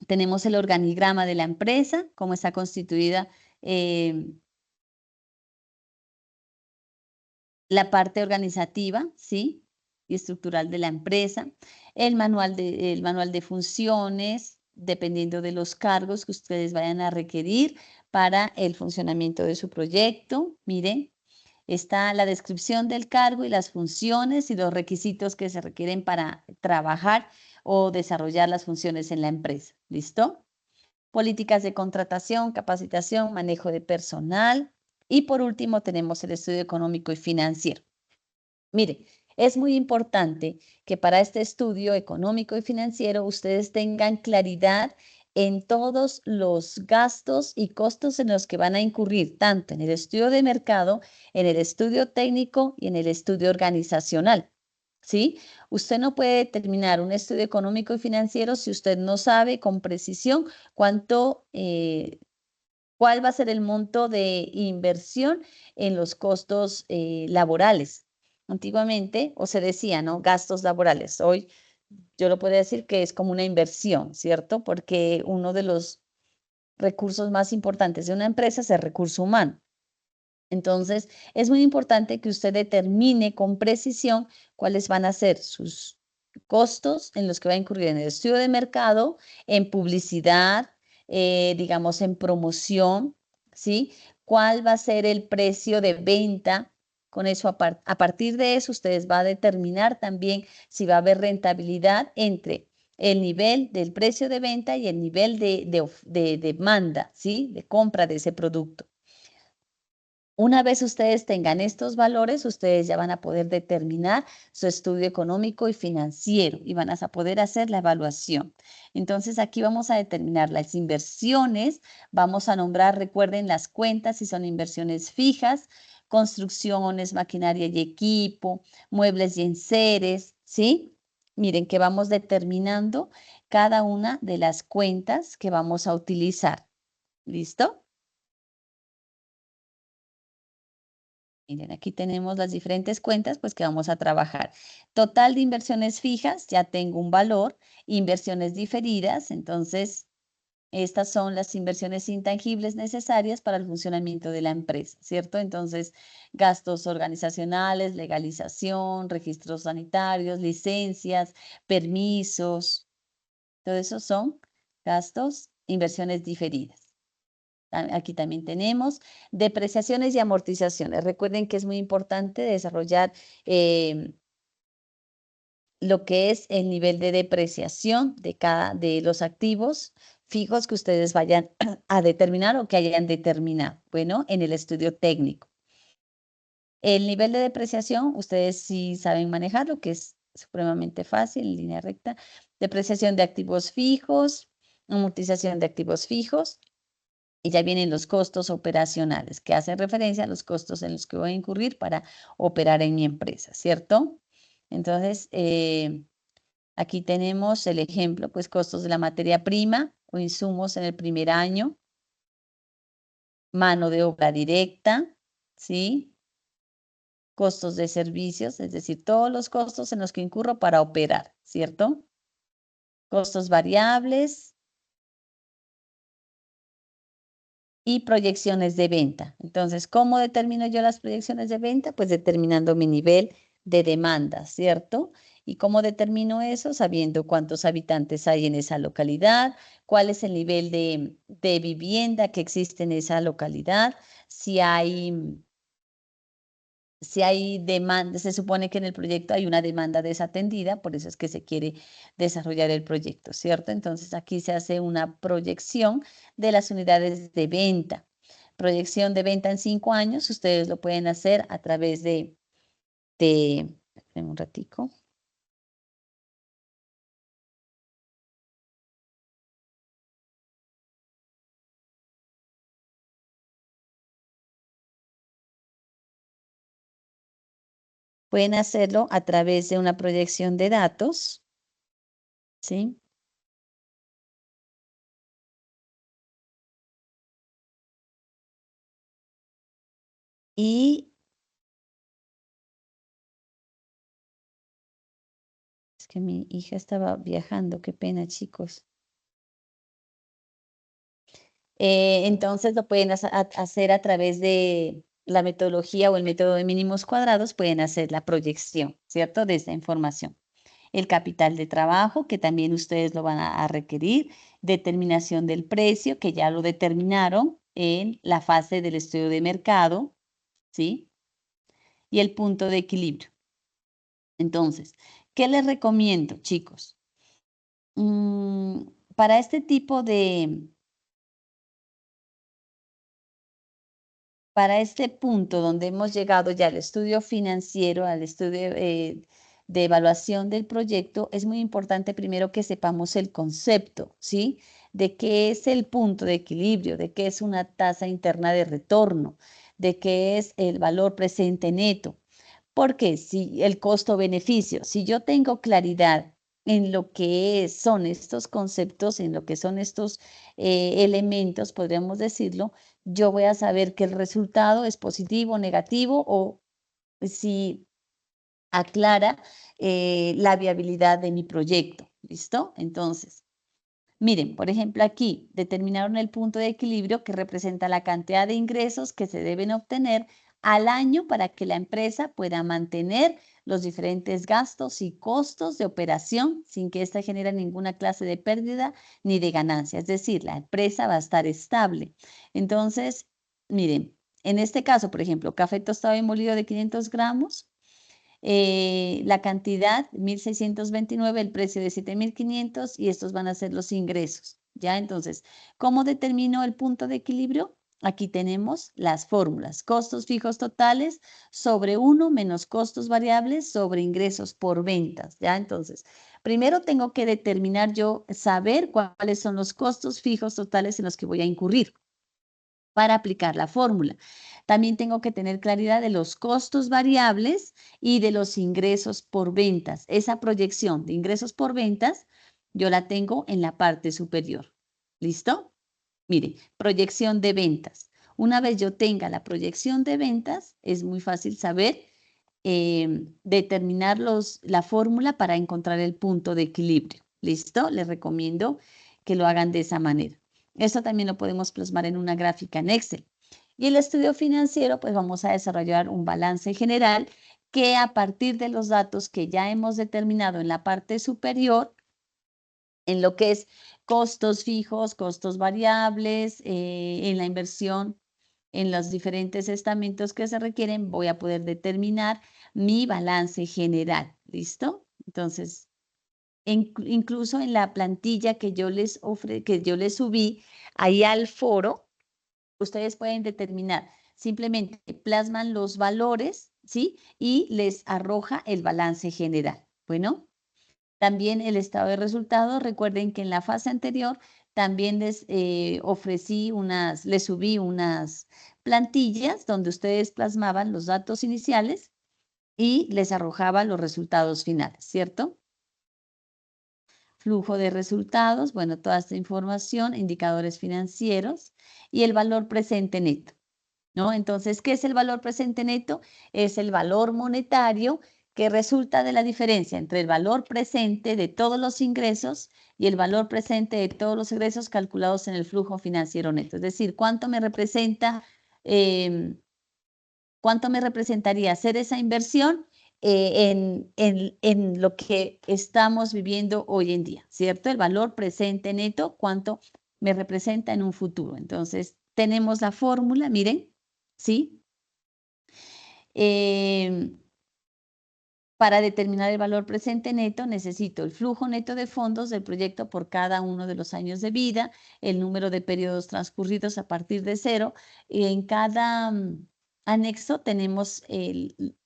Tenemos el organigrama de la empresa, cómo está constituida la parte organizativa, ¿sí? Y estructural de la empresa, el manual de funciones, dependiendo de los cargos que ustedes vayan a requerir para el funcionamiento de su proyecto. Miren, está la descripción del cargo y las funciones y los requisitos que se requieren para trabajar o desarrollar las funciones en la empresa. ¿Listo? Políticas de contratación, capacitación, manejo de personal. Y por último tenemos el estudio económico y financiero. Mire, es muy importante que para este estudio económico y financiero ustedes tengan claridad en todos los gastos y costos en los que van a incurrir, tanto en el estudio de mercado, en el estudio técnico y en el estudio organizacional. ¿Sí? Usted no puede determinar un estudio económico y financiero si usted no sabe con precisión cuál va a ser el monto de inversión en los costos laborales. Antiguamente, o se decía, ¿no? Gastos laborales. Hoy yo lo puedo decir que es como una inversión, ¿cierto? Porque uno de los recursos más importantes de una empresa es el recurso humano. Entonces, es muy importante que usted determine con precisión cuáles van a ser sus costos en los que va a incurrir en el estudio de mercado, en publicidad, digamos, en promoción, ¿sí? ¿Cuál va a ser el precio de venta? Con eso, a partir de eso, ustedes van a determinar también si va a haber rentabilidad entre el nivel del precio de venta y el nivel de demanda, ¿sí? De compra de ese producto. Una vez ustedes tengan estos valores, ustedes ya van a poder determinar su estudio económico y financiero y van a poder hacer la evaluación. Entonces, aquí vamos a determinar las inversiones, vamos a nombrar, recuerden las cuentas si son inversiones fijas, construcciones, maquinaria y equipo, muebles y enseres, ¿sí? Miren que vamos determinando cada una de las cuentas que vamos a utilizar. ¿Listo? Miren, aquí tenemos las diferentes cuentas pues que vamos a trabajar. Total de inversiones fijas, ya tengo un valor. Inversiones diferidas, entonces estas son las inversiones intangibles necesarias para el funcionamiento de la empresa, ¿cierto? Entonces, gastos organizacionales, legalización, registros sanitarios, licencias, permisos, todo eso son gastos, inversiones diferidas. Aquí también tenemos depreciaciones y amortizaciones. Recuerden que es muy importante desarrollar lo que es el nivel de depreciación de los activos fijos que ustedes vayan a determinar o que hayan determinado, bueno, en el estudio técnico. El nivel de depreciación, ustedes sí saben manejarlo, que es supremamente fácil, en línea recta. Depreciación de activos fijos, amortización de activos fijos. Y ya vienen los costos operacionales, que hacen referencia a los costos en los que voy a incurrir para operar en mi empresa, ¿cierto? Entonces, aquí tenemos el ejemplo, pues costos de la materia prima o insumos en el primer año, mano de obra directa, ¿sí? costos de servicios, es decir, todos los costos en los que incurro para operar, ¿cierto? Costos variables y proyecciones de venta. Entonces, ¿cómo determino yo las proyecciones de venta? Pues determinando mi nivel de demanda, ¿cierto? ¿Y cómo determino eso? Sabiendo cuántos habitantes hay en esa localidad, cuál es el nivel de vivienda que existe en esa localidad, si hay demanda, se supone que en el proyecto hay una demanda desatendida, por eso es que se quiere desarrollar el proyecto, ¿cierto? Entonces aquí se hace una proyección de las unidades de venta. Proyección de venta en 5 años, ustedes lo pueden hacer a través espérenme un ratico. Pueden hacerlo a través de una proyección de datos, ¿sí? Y es que mi hija estaba viajando, qué pena, chicos. Entonces lo pueden hacer a través de la metodología o el método de mínimos cuadrados, pueden hacer la proyección, ¿cierto? De esta información. El capital de trabajo, que también ustedes lo van a requerir, determinación del precio, que ya lo determinaron en la fase del estudio de mercado, ¿sí? Y el punto de equilibrio. Entonces, ¿qué les recomiendo, chicos? Para este tipo para este punto donde hemos llegado ya al estudio financiero, al estudio de evaluación del proyecto, es muy importante primero que sepamos el concepto, ¿sí? De qué es el punto de equilibrio, de qué es una tasa interna de retorno, de qué es el valor presente neto. Porque si el costo-beneficio, si yo tengo claridad en lo que son estos conceptos, en lo que son estos elementos, podríamos decirlo, yo voy a saber que el resultado es positivo, negativo o si aclara la viabilidad de mi proyecto. ¿Listo? Entonces, miren, por ejemplo, aquí determinaron el punto de equilibrio que representa la cantidad de ingresos que se deben obtener al año para que la empresa pueda mantener los diferentes gastos y costos de operación sin que ésta genere ninguna clase de pérdida ni de ganancia. Es decir, la empresa va a estar estable. Entonces, miren, en este caso, por ejemplo, café tostado y molido de 500 gramos, la cantidad 1.629, el precio de 7.500 y estos van a ser los ingresos. ¿Ya? Entonces, ¿cómo determino el punto de equilibrio? Aquí tenemos las fórmulas, costos fijos totales sobre 1 menos costos variables sobre ingresos por ventas. ¿Ya? Entonces, primero tengo que determinar yo, saber cuáles son los costos fijos totales en los que voy a incurrir para aplicar la fórmula. También tengo que tener claridad de los costos variables y de los ingresos por ventas. Esa proyección de ingresos por ventas yo la tengo en la parte superior. ¿Listo? Mire, proyección de ventas. Una vez yo tenga la proyección de ventas, es muy fácil saber determinar la fórmula para encontrar el punto de equilibrio. ¿Listo? Les recomiendo que lo hagan de esa manera. Esto también lo podemos plasmar en una gráfica en Excel. Y el estudio financiero, pues vamos a desarrollar un balance general que a partir de los datos que ya hemos determinado en la parte superior, en lo que es costos fijos, costos variables, en la inversión, en los diferentes estamentos que se requieren, voy a poder determinar mi balance general. ¿Listo? Entonces, incluso en la plantilla que yo les subí ahí al foro, ustedes pueden determinar, simplemente plasman los valores, ¿sí? Y les arroja el balance general. Bueno, también el estado de resultados. Recuerden que en la fase anterior también les les subí unas plantillas donde ustedes plasmaban los datos iniciales y les arrojaba los resultados finales, ¿cierto? Flujo de resultados, bueno, toda esta información, indicadores financieros y el valor presente neto. ¿no? Entonces, ¿qué es el valor presente neto? Es el valor monetario que resulta de la diferencia entre el valor presente de todos los ingresos y el valor presente de todos los egresos calculados en el flujo financiero neto. Es decir, ¿cuánto me representa, cuánto me representaría hacer esa inversión en lo que estamos viviendo hoy en día, ¿cierto? El valor presente neto, ¿cuánto me representa en un futuro? Entonces, tenemos la fórmula, miren, ¿sí? Para determinar el valor presente neto, necesito el flujo neto de fondos del proyecto por cada uno de los años de vida, el número de periodos transcurridos a partir de cero, y en cada anexo tenemos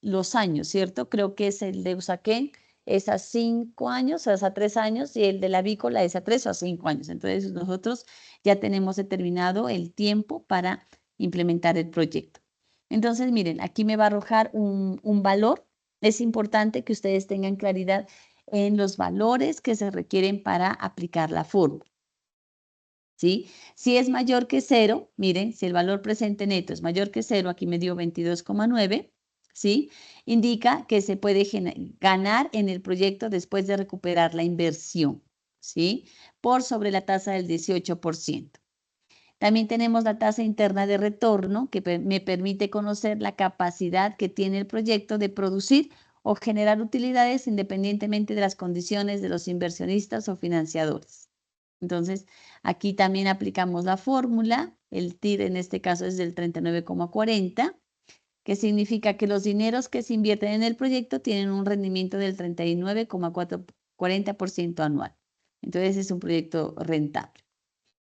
los años, ¿cierto? Creo que es el de Usaquén, es a 5 años, es a 3 años, y el de la avícola es a 3 o a 5 años. Entonces, nosotros ya tenemos determinado el tiempo para implementar el proyecto. Entonces, miren, aquí me va a arrojar un valor. Es importante que ustedes tengan claridad en los valores que se requieren para aplicar la fórmula, ¿sí? Si es mayor que 0, miren, si el valor presente neto es mayor que 0, aquí me dio 22,9, ¿sí? Indica que se puede ganar en el proyecto después de recuperar la inversión, ¿sí? Por sobre la tasa del 18%. También tenemos la tasa interna de retorno, que me permite conocer la capacidad que tiene el proyecto de producir o generar utilidades independientemente de las condiciones de los inversionistas o financiadores. Entonces, aquí también aplicamos la fórmula, el TIR en este caso es del 39,40, que significa que los dineros que se invierten en el proyecto tienen un rendimiento del 39,40% anual. Entonces, es un proyecto rentable.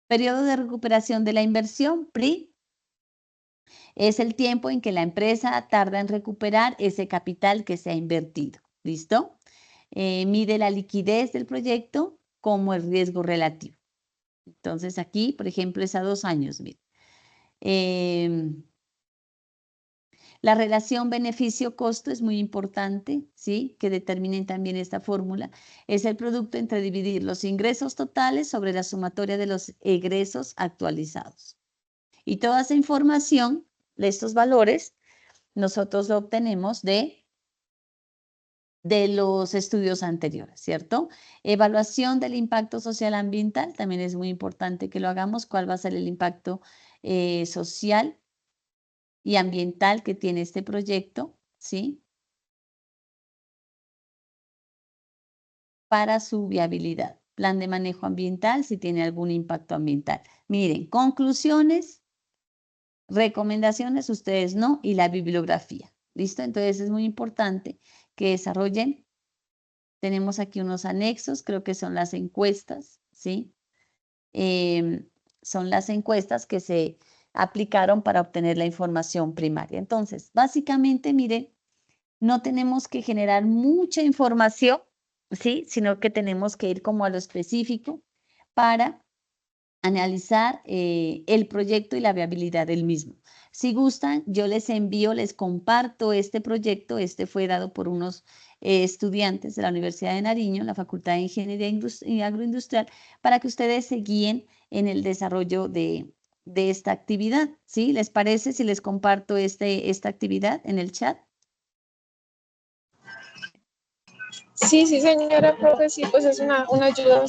Periodo de recuperación de la inversión, PRI, es el tiempo en que la empresa tarda en recuperar ese capital que se ha invertido. ¿Listo? Mide la liquidez del proyecto como el riesgo relativo. Entonces aquí, por ejemplo, es a 2 años. Miren. La relación beneficio-costo es muy importante, ¿sí? Que determinen también esta fórmula. Es el producto entre dividir los ingresos totales sobre la sumatoria de los egresos actualizados. Y toda esa información de estos valores, nosotros lo obtenemos de los estudios anteriores, ¿cierto? Evaluación del impacto social ambiental, también es muy importante que lo hagamos. ¿Cuál va a ser el impacto social y ambiental que tiene este proyecto? ¿Sí? Para su viabilidad. Plan de manejo ambiental, si tiene algún impacto ambiental. Miren, conclusiones, recomendaciones, ustedes no, y la bibliografía. ¿Listo? Entonces es muy importante que desarrollen. Tenemos aquí unos anexos, creo que son las encuestas, ¿sí? Son las encuestas que se aplicaron para obtener la información primaria. Entonces, básicamente, miren, no tenemos que generar mucha información, ¿sí? Sino que tenemos que ir como a lo específico para analizar el proyecto y la viabilidad del mismo. Si gustan, yo les envío, les comparto este proyecto. Este fue dado por unos estudiantes de la Universidad de Nariño, la Facultad de Ingeniería y Agroindustrial, para que ustedes se guíen en el desarrollo de esta actividad. ¿Sí? ¿Les parece si les comparto esta actividad en el chat? Sí, sí, señora, profe, sí, pues es una ayuda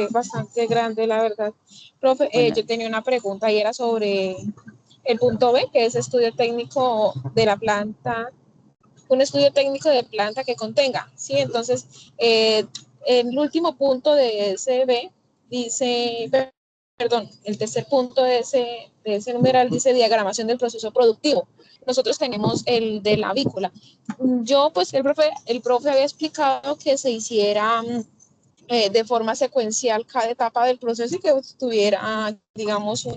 bastante grande, la verdad. Profe, Bueno, yo tenía una pregunta y era sobre el punto B, que es estudio técnico de la planta, un estudio técnico de planta que contenga, ¿sí? Entonces, el último punto de ese B dice, perdón, el tercer punto de ese numeral dice diagramación del proceso productivo. Nosotros tenemos el de la avícola. Yo, pues, el profe había explicado que se hiciera de forma secuencial cada etapa del proceso y que tuviera, digamos,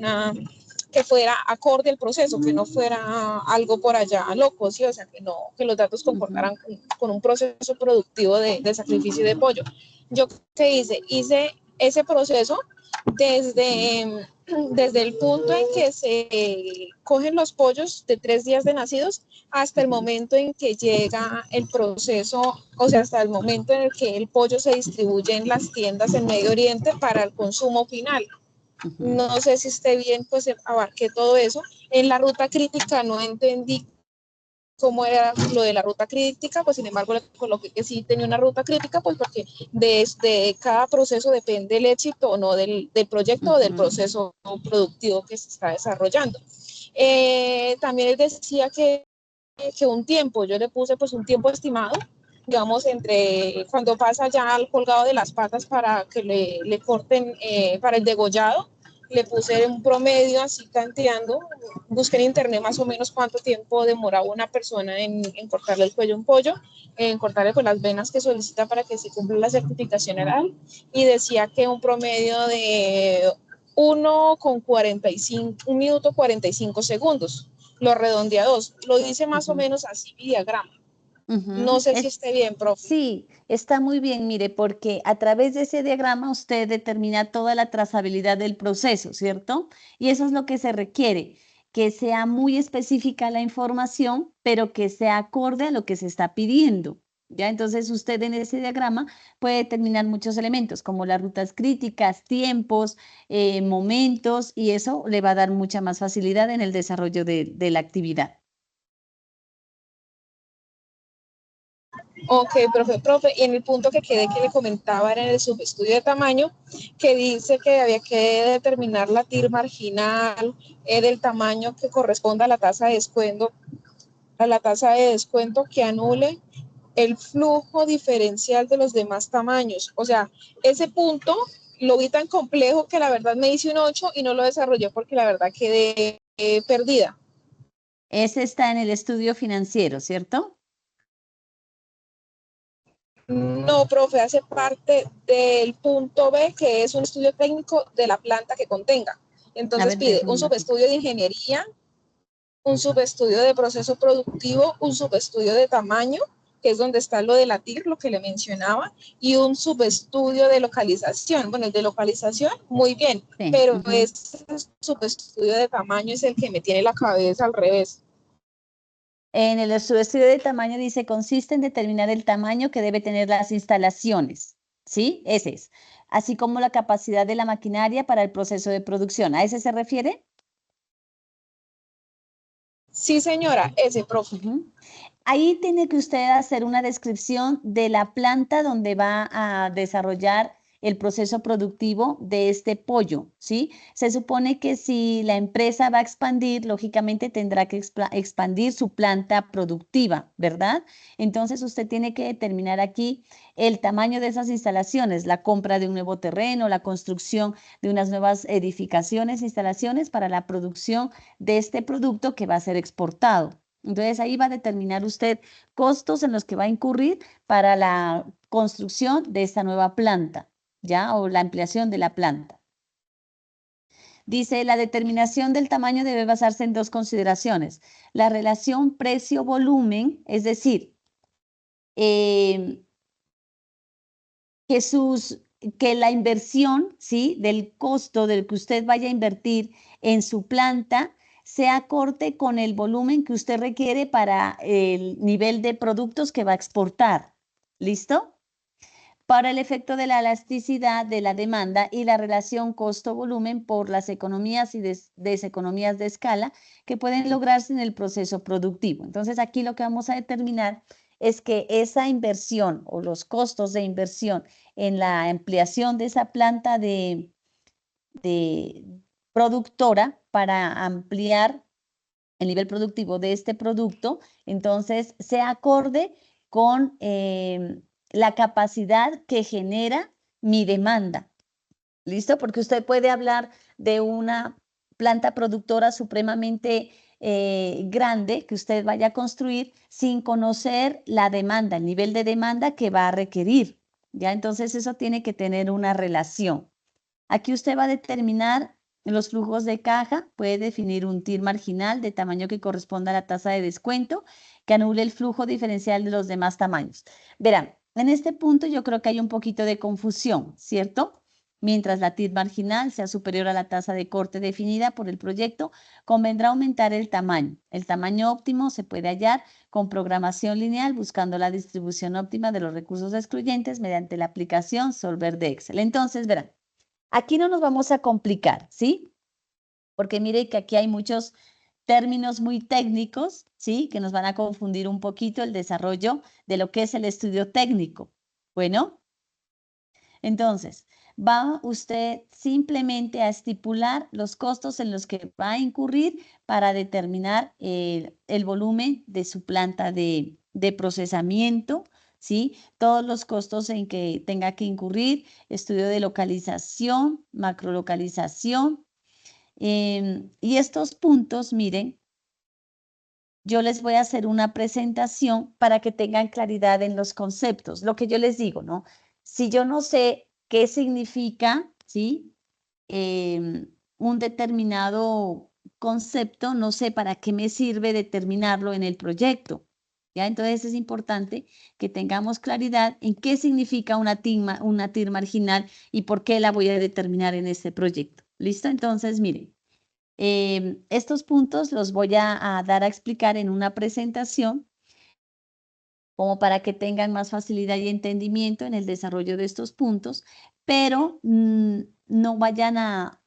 que fuera acorde al proceso, que no fuera algo por allá loco, ¿sí? O sea, que los datos comportaran con un proceso productivo de sacrificio de pollo. Yo, ¿qué hice? Hice ese proceso desde el punto en que se cogen los pollos de 3 días de nacidos hasta el momento en que llega el proceso, o sea, hasta el momento en el que el pollo se distribuye en las tiendas en Medio Oriente para el consumo final. No sé si esté bien, pues abarqué todo eso. En la ruta crítica no entendí cómo era lo de la ruta crítica, pues sin embargo le coloqué que sí tenía una ruta crítica, pues porque de cada proceso depende el éxito o no del proyecto o del proceso productivo que se está desarrollando. También él decía que un tiempo, yo le puse pues un tiempo estimado, digamos, entre cuando pasa ya al colgado de las patas para que le corten para el degollado, le puse un promedio así tanteando, busqué en internet más o menos cuánto tiempo demoraba una persona en cortarle el cuello a un pollo, en cortarle pues las venas que solicita para que se cumpla la certificación oral, y decía que un promedio de 1 minuto 45 segundos, lo redondea a 2, lo dice más o menos así mi diagrama. No sé si esté bien, profe. Sí, está muy bien, mire, porque a través de ese diagrama usted determina toda la trazabilidad del proceso, ¿cierto? Y eso es lo que se requiere, que sea muy específica la información, pero que sea acorde a lo que se está pidiendo. ¿Ya? Entonces usted en ese diagrama puede determinar muchos elementos, como las rutas críticas, tiempos, momentos, y eso le va a dar mucha más facilidad en el desarrollo de la actividad. Ok, profe, y en el punto que quedé que le comentaba era en el subestudio de tamaño, que dice que había que determinar la TIR marginal del tamaño que corresponda a la tasa de descuento que anule el flujo diferencial de los demás tamaños. O sea, ese punto lo vi tan complejo que la verdad me hice un 8 y no lo desarrollé porque la verdad quedé perdida. Ese está en el estudio financiero, ¿cierto? No, profe, hace parte del punto B, que es un estudio técnico de la planta que contenga. A Entonces ver, pide déjeme un un ratito. subestudio de ingeniería, un subestudio de proceso productivo, un subestudio de tamaño, que es donde está lo de la TIR, lo que le mencionaba, y un subestudio de localización. Bueno, el de localización, muy bien, Sí. pero ese subestudio de tamaño es el que me tiene la cabeza al revés. En el subestudio de tamaño dice, consiste en determinar el tamaño que debe tener las instalaciones, ¿sí? Ese es. Así como la capacidad de la maquinaria para el proceso de producción. ¿A ese se refiere? Sí, señora, ese, profe. Ahí tiene que usted hacer una descripción de la planta donde va a desarrollar el proceso productivo de este pollo, ¿sí? Se supone que si la empresa va a expandir, lógicamente tendrá que expandir su planta productiva, ¿verdad? Entonces usted tiene que determinar aquí el tamaño de esas instalaciones, la compra de un nuevo terreno, la construcción de unas nuevas edificaciones, instalaciones para la producción de este producto que va a ser exportado. Entonces ahí va a determinar usted costos en los que va a incurrir para la construcción de esta nueva planta, ¿ya? O la ampliación de la planta. Dice, la determinación del tamaño debe basarse en dos consideraciones. La relación precio-volumen, es decir, que la inversión, ¿sí? Del costo del que usted vaya a invertir en su planta sea acorde con el volumen que usted requiere para el nivel de productos que va a exportar. ¿Listo? Para el efecto de la elasticidad de la demanda y la relación costo-volumen por las economías y deseconomías de escala que pueden lograrse en el proceso productivo. Entonces, aquí lo que vamos a determinar es que esa inversión o los costos de inversión en la ampliación de esa planta de productora para ampliar el nivel productivo de este producto, entonces sea acorde con la capacidad que genera mi demanda. ¿Listo? Porque usted puede hablar de una planta productora supremamente grande que usted vaya a construir sin conocer la demanda, el nivel de demanda que va a requerir. ¿Ya? Entonces eso tiene que tener una relación. Aquí usted va a determinar los flujos de caja, puede definir un TIR marginal de tamaño que corresponda a la tasa de descuento que anule el flujo diferencial de los demás tamaños. Verán, en este punto yo creo que hay un poquito de confusión, ¿cierto? Mientras la TIR marginal sea superior a la tasa de corte definida por el proyecto, convendrá aumentar el tamaño. El tamaño óptimo se puede hallar con programación lineal buscando la distribución óptima de los recursos excluyentes mediante la aplicación Solver de Excel. Entonces, verán, aquí no nos vamos a complicar, ¿sí? Porque mire que aquí hay muchos términos muy técnicos, ¿sí? Que nos van a confundir un poquito el desarrollo de lo que es el estudio técnico. Bueno, entonces, va usted simplemente a estipular los costos en los que va a incurrir para determinar el volumen de su planta de procesamiento, ¿sí? Todos los costos en que tenga que incurrir, estudio de localización, macrolocalización. Y estos puntos, miren, yo les voy a hacer una presentación para que tengan claridad en los conceptos. Lo que yo les digo, ¿no? Si yo no sé qué significa, ¿sí? Un determinado concepto, no sé para qué me sirve determinarlo en el proyecto. ¿Ya? Entonces es importante que tengamos claridad en qué significa una TIR marginal y por qué la voy a determinar en este proyecto. ¿Listo? Entonces, miren. Estos puntos los voy a dar a explicar en una presentación como para que tengan más facilidad y entendimiento en el desarrollo de estos puntos, pero no vayan a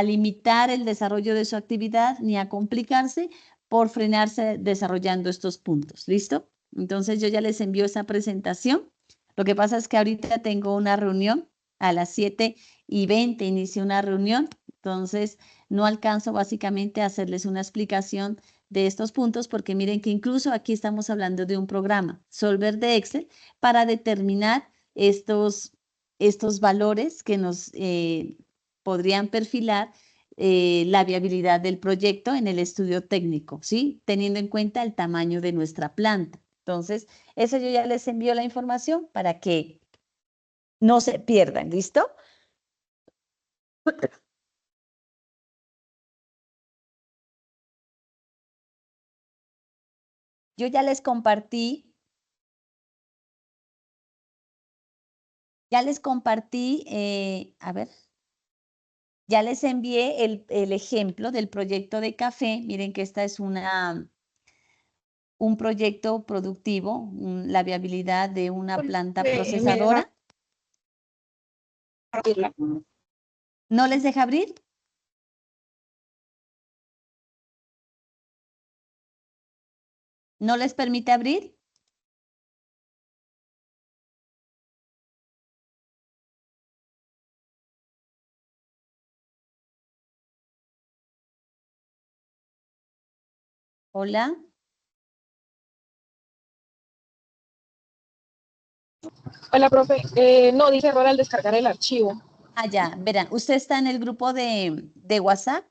limitar el desarrollo de su actividad ni a complicarse por frenarse desarrollando estos puntos. ¿Listo? Entonces yo ya les envío esa presentación. Lo que pasa es que ahorita tengo una reunión a las 7:20, inicio una reunión, entonces no alcanzo básicamente a hacerles una explicación de estos puntos, porque miren que incluso aquí estamos hablando de un programa, Solver de Excel, para determinar estos valores que nos podrían perfilar la viabilidad del proyecto en el estudio técnico, ¿sí? Teniendo en cuenta el tamaño de nuestra planta. Entonces, eso yo ya les envío la información para que no se pierdan, ¿listo? Yo ya les compartí a ver, ya les envié el ejemplo del proyecto de café. Miren que esta es un proyecto productivo, la viabilidad de una planta procesadora. ¿No les deja abrir? ¿No les permite abrir? Hola. Hola, profe. No, dice error al descargar el archivo. Ah, ya, verán, ¿usted está en el grupo de WhatsApp?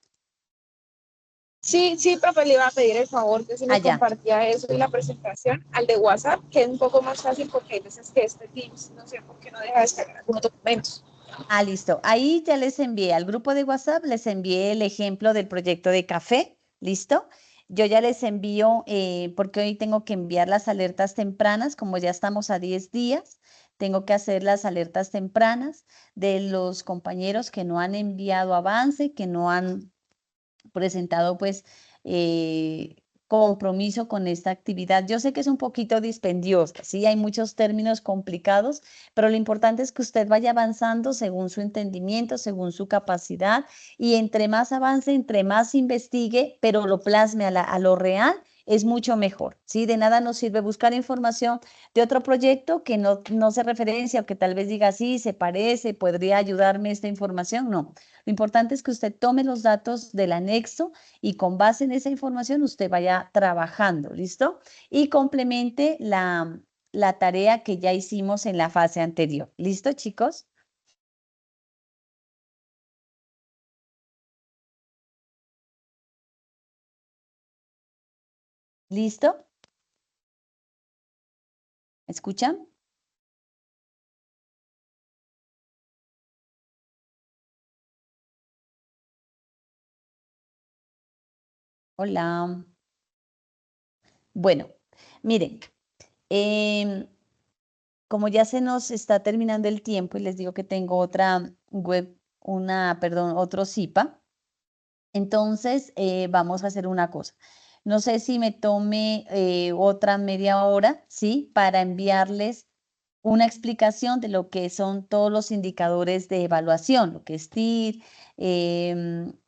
Sí, profe, le iba a pedir el favor que si me Allá. compartía eso y la presentación al de WhatsApp, que es un poco más fácil porque hay veces que este Teams, no sé por qué no deja descargar algunos documentos. Ah, listo. Ahí ya les envié al grupo de WhatsApp, les envié el ejemplo del proyecto de café. ¿Listo? Yo ya les envío, porque hoy tengo que enviar las alertas tempranas, como ya estamos a 10 días, tengo que hacer las alertas tempranas de los compañeros que no han enviado avance, que no han presentado pues compromiso con esta actividad. Yo sé que es un poquito dispendiosa, sí, hay muchos términos complicados, pero lo importante es que usted vaya avanzando según su entendimiento, según su capacidad, y entre más avance, entre más investigue, pero lo plasme a lo real, es mucho mejor, ¿sí? De nada nos sirve buscar información de otro proyecto que no se referencia o que tal vez diga, sí, se parece, podría ayudarme esta información. No, lo importante es que usted tome los datos del anexo y con base en esa información usted vaya trabajando, ¿listo? Y complemente la tarea que ya hicimos en la fase anterior. ¿Listo, chicos? ¿Listo? ¿Me escuchan? Hola. Bueno, miren, em, como ya se nos está terminando el tiempo y les digo que tengo otra perdón, otro SIPA, entonces vamos a hacer una cosa. No sé si me tome otra media hora, ¿sí? Para enviarles una explicación de lo que son todos los indicadores de evaluación, lo que es TIR,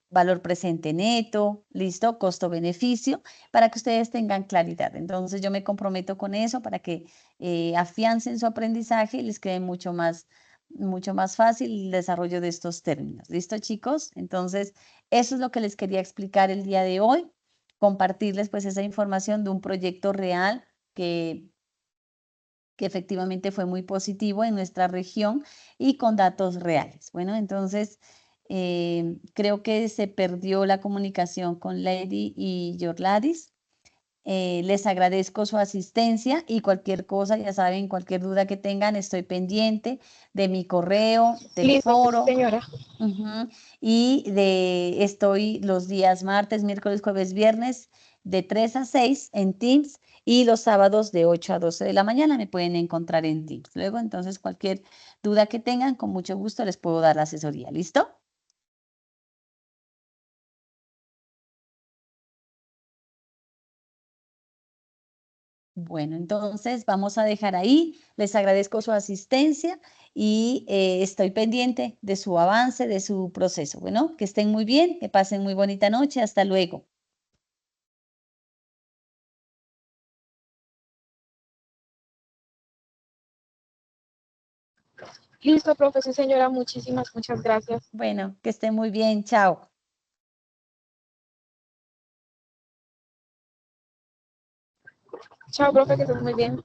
valor presente neto, listo, costo-beneficio, para que ustedes tengan claridad. Entonces yo me comprometo con eso para que afiancen su aprendizaje y les quede mucho más fácil el desarrollo de estos términos. ¿Listo, chicos? Entonces, eso es lo que les quería explicar el día de hoy, compartirles pues esa información de un proyecto real que efectivamente fue muy positivo en nuestra región y con datos reales. Bueno, entonces creo que se perdió la comunicación con Lady y Yorladis. Les agradezco su asistencia y cualquier cosa, ya saben, cualquier duda que tengan, estoy pendiente de mi correo, del Listo, profe, sí, foro. señora. Y estoy los días martes, miércoles, jueves, viernes de 3 a 6 en Teams y los sábados de 8 a 12 de la mañana me pueden encontrar en Teams. Luego, entonces, cualquier duda que tengan, con mucho gusto les puedo dar la asesoría. ¿Listo? Bueno, entonces vamos a dejar ahí. Les agradezco su asistencia y estoy pendiente de su avance, de su proceso. Bueno, que estén muy bien, que pasen muy bonita noche. Hasta luego. Listo, profe, sí, señora, muchas gracias. Bueno, que estén muy bien. Chao. Chao, profe, que estés muy bien.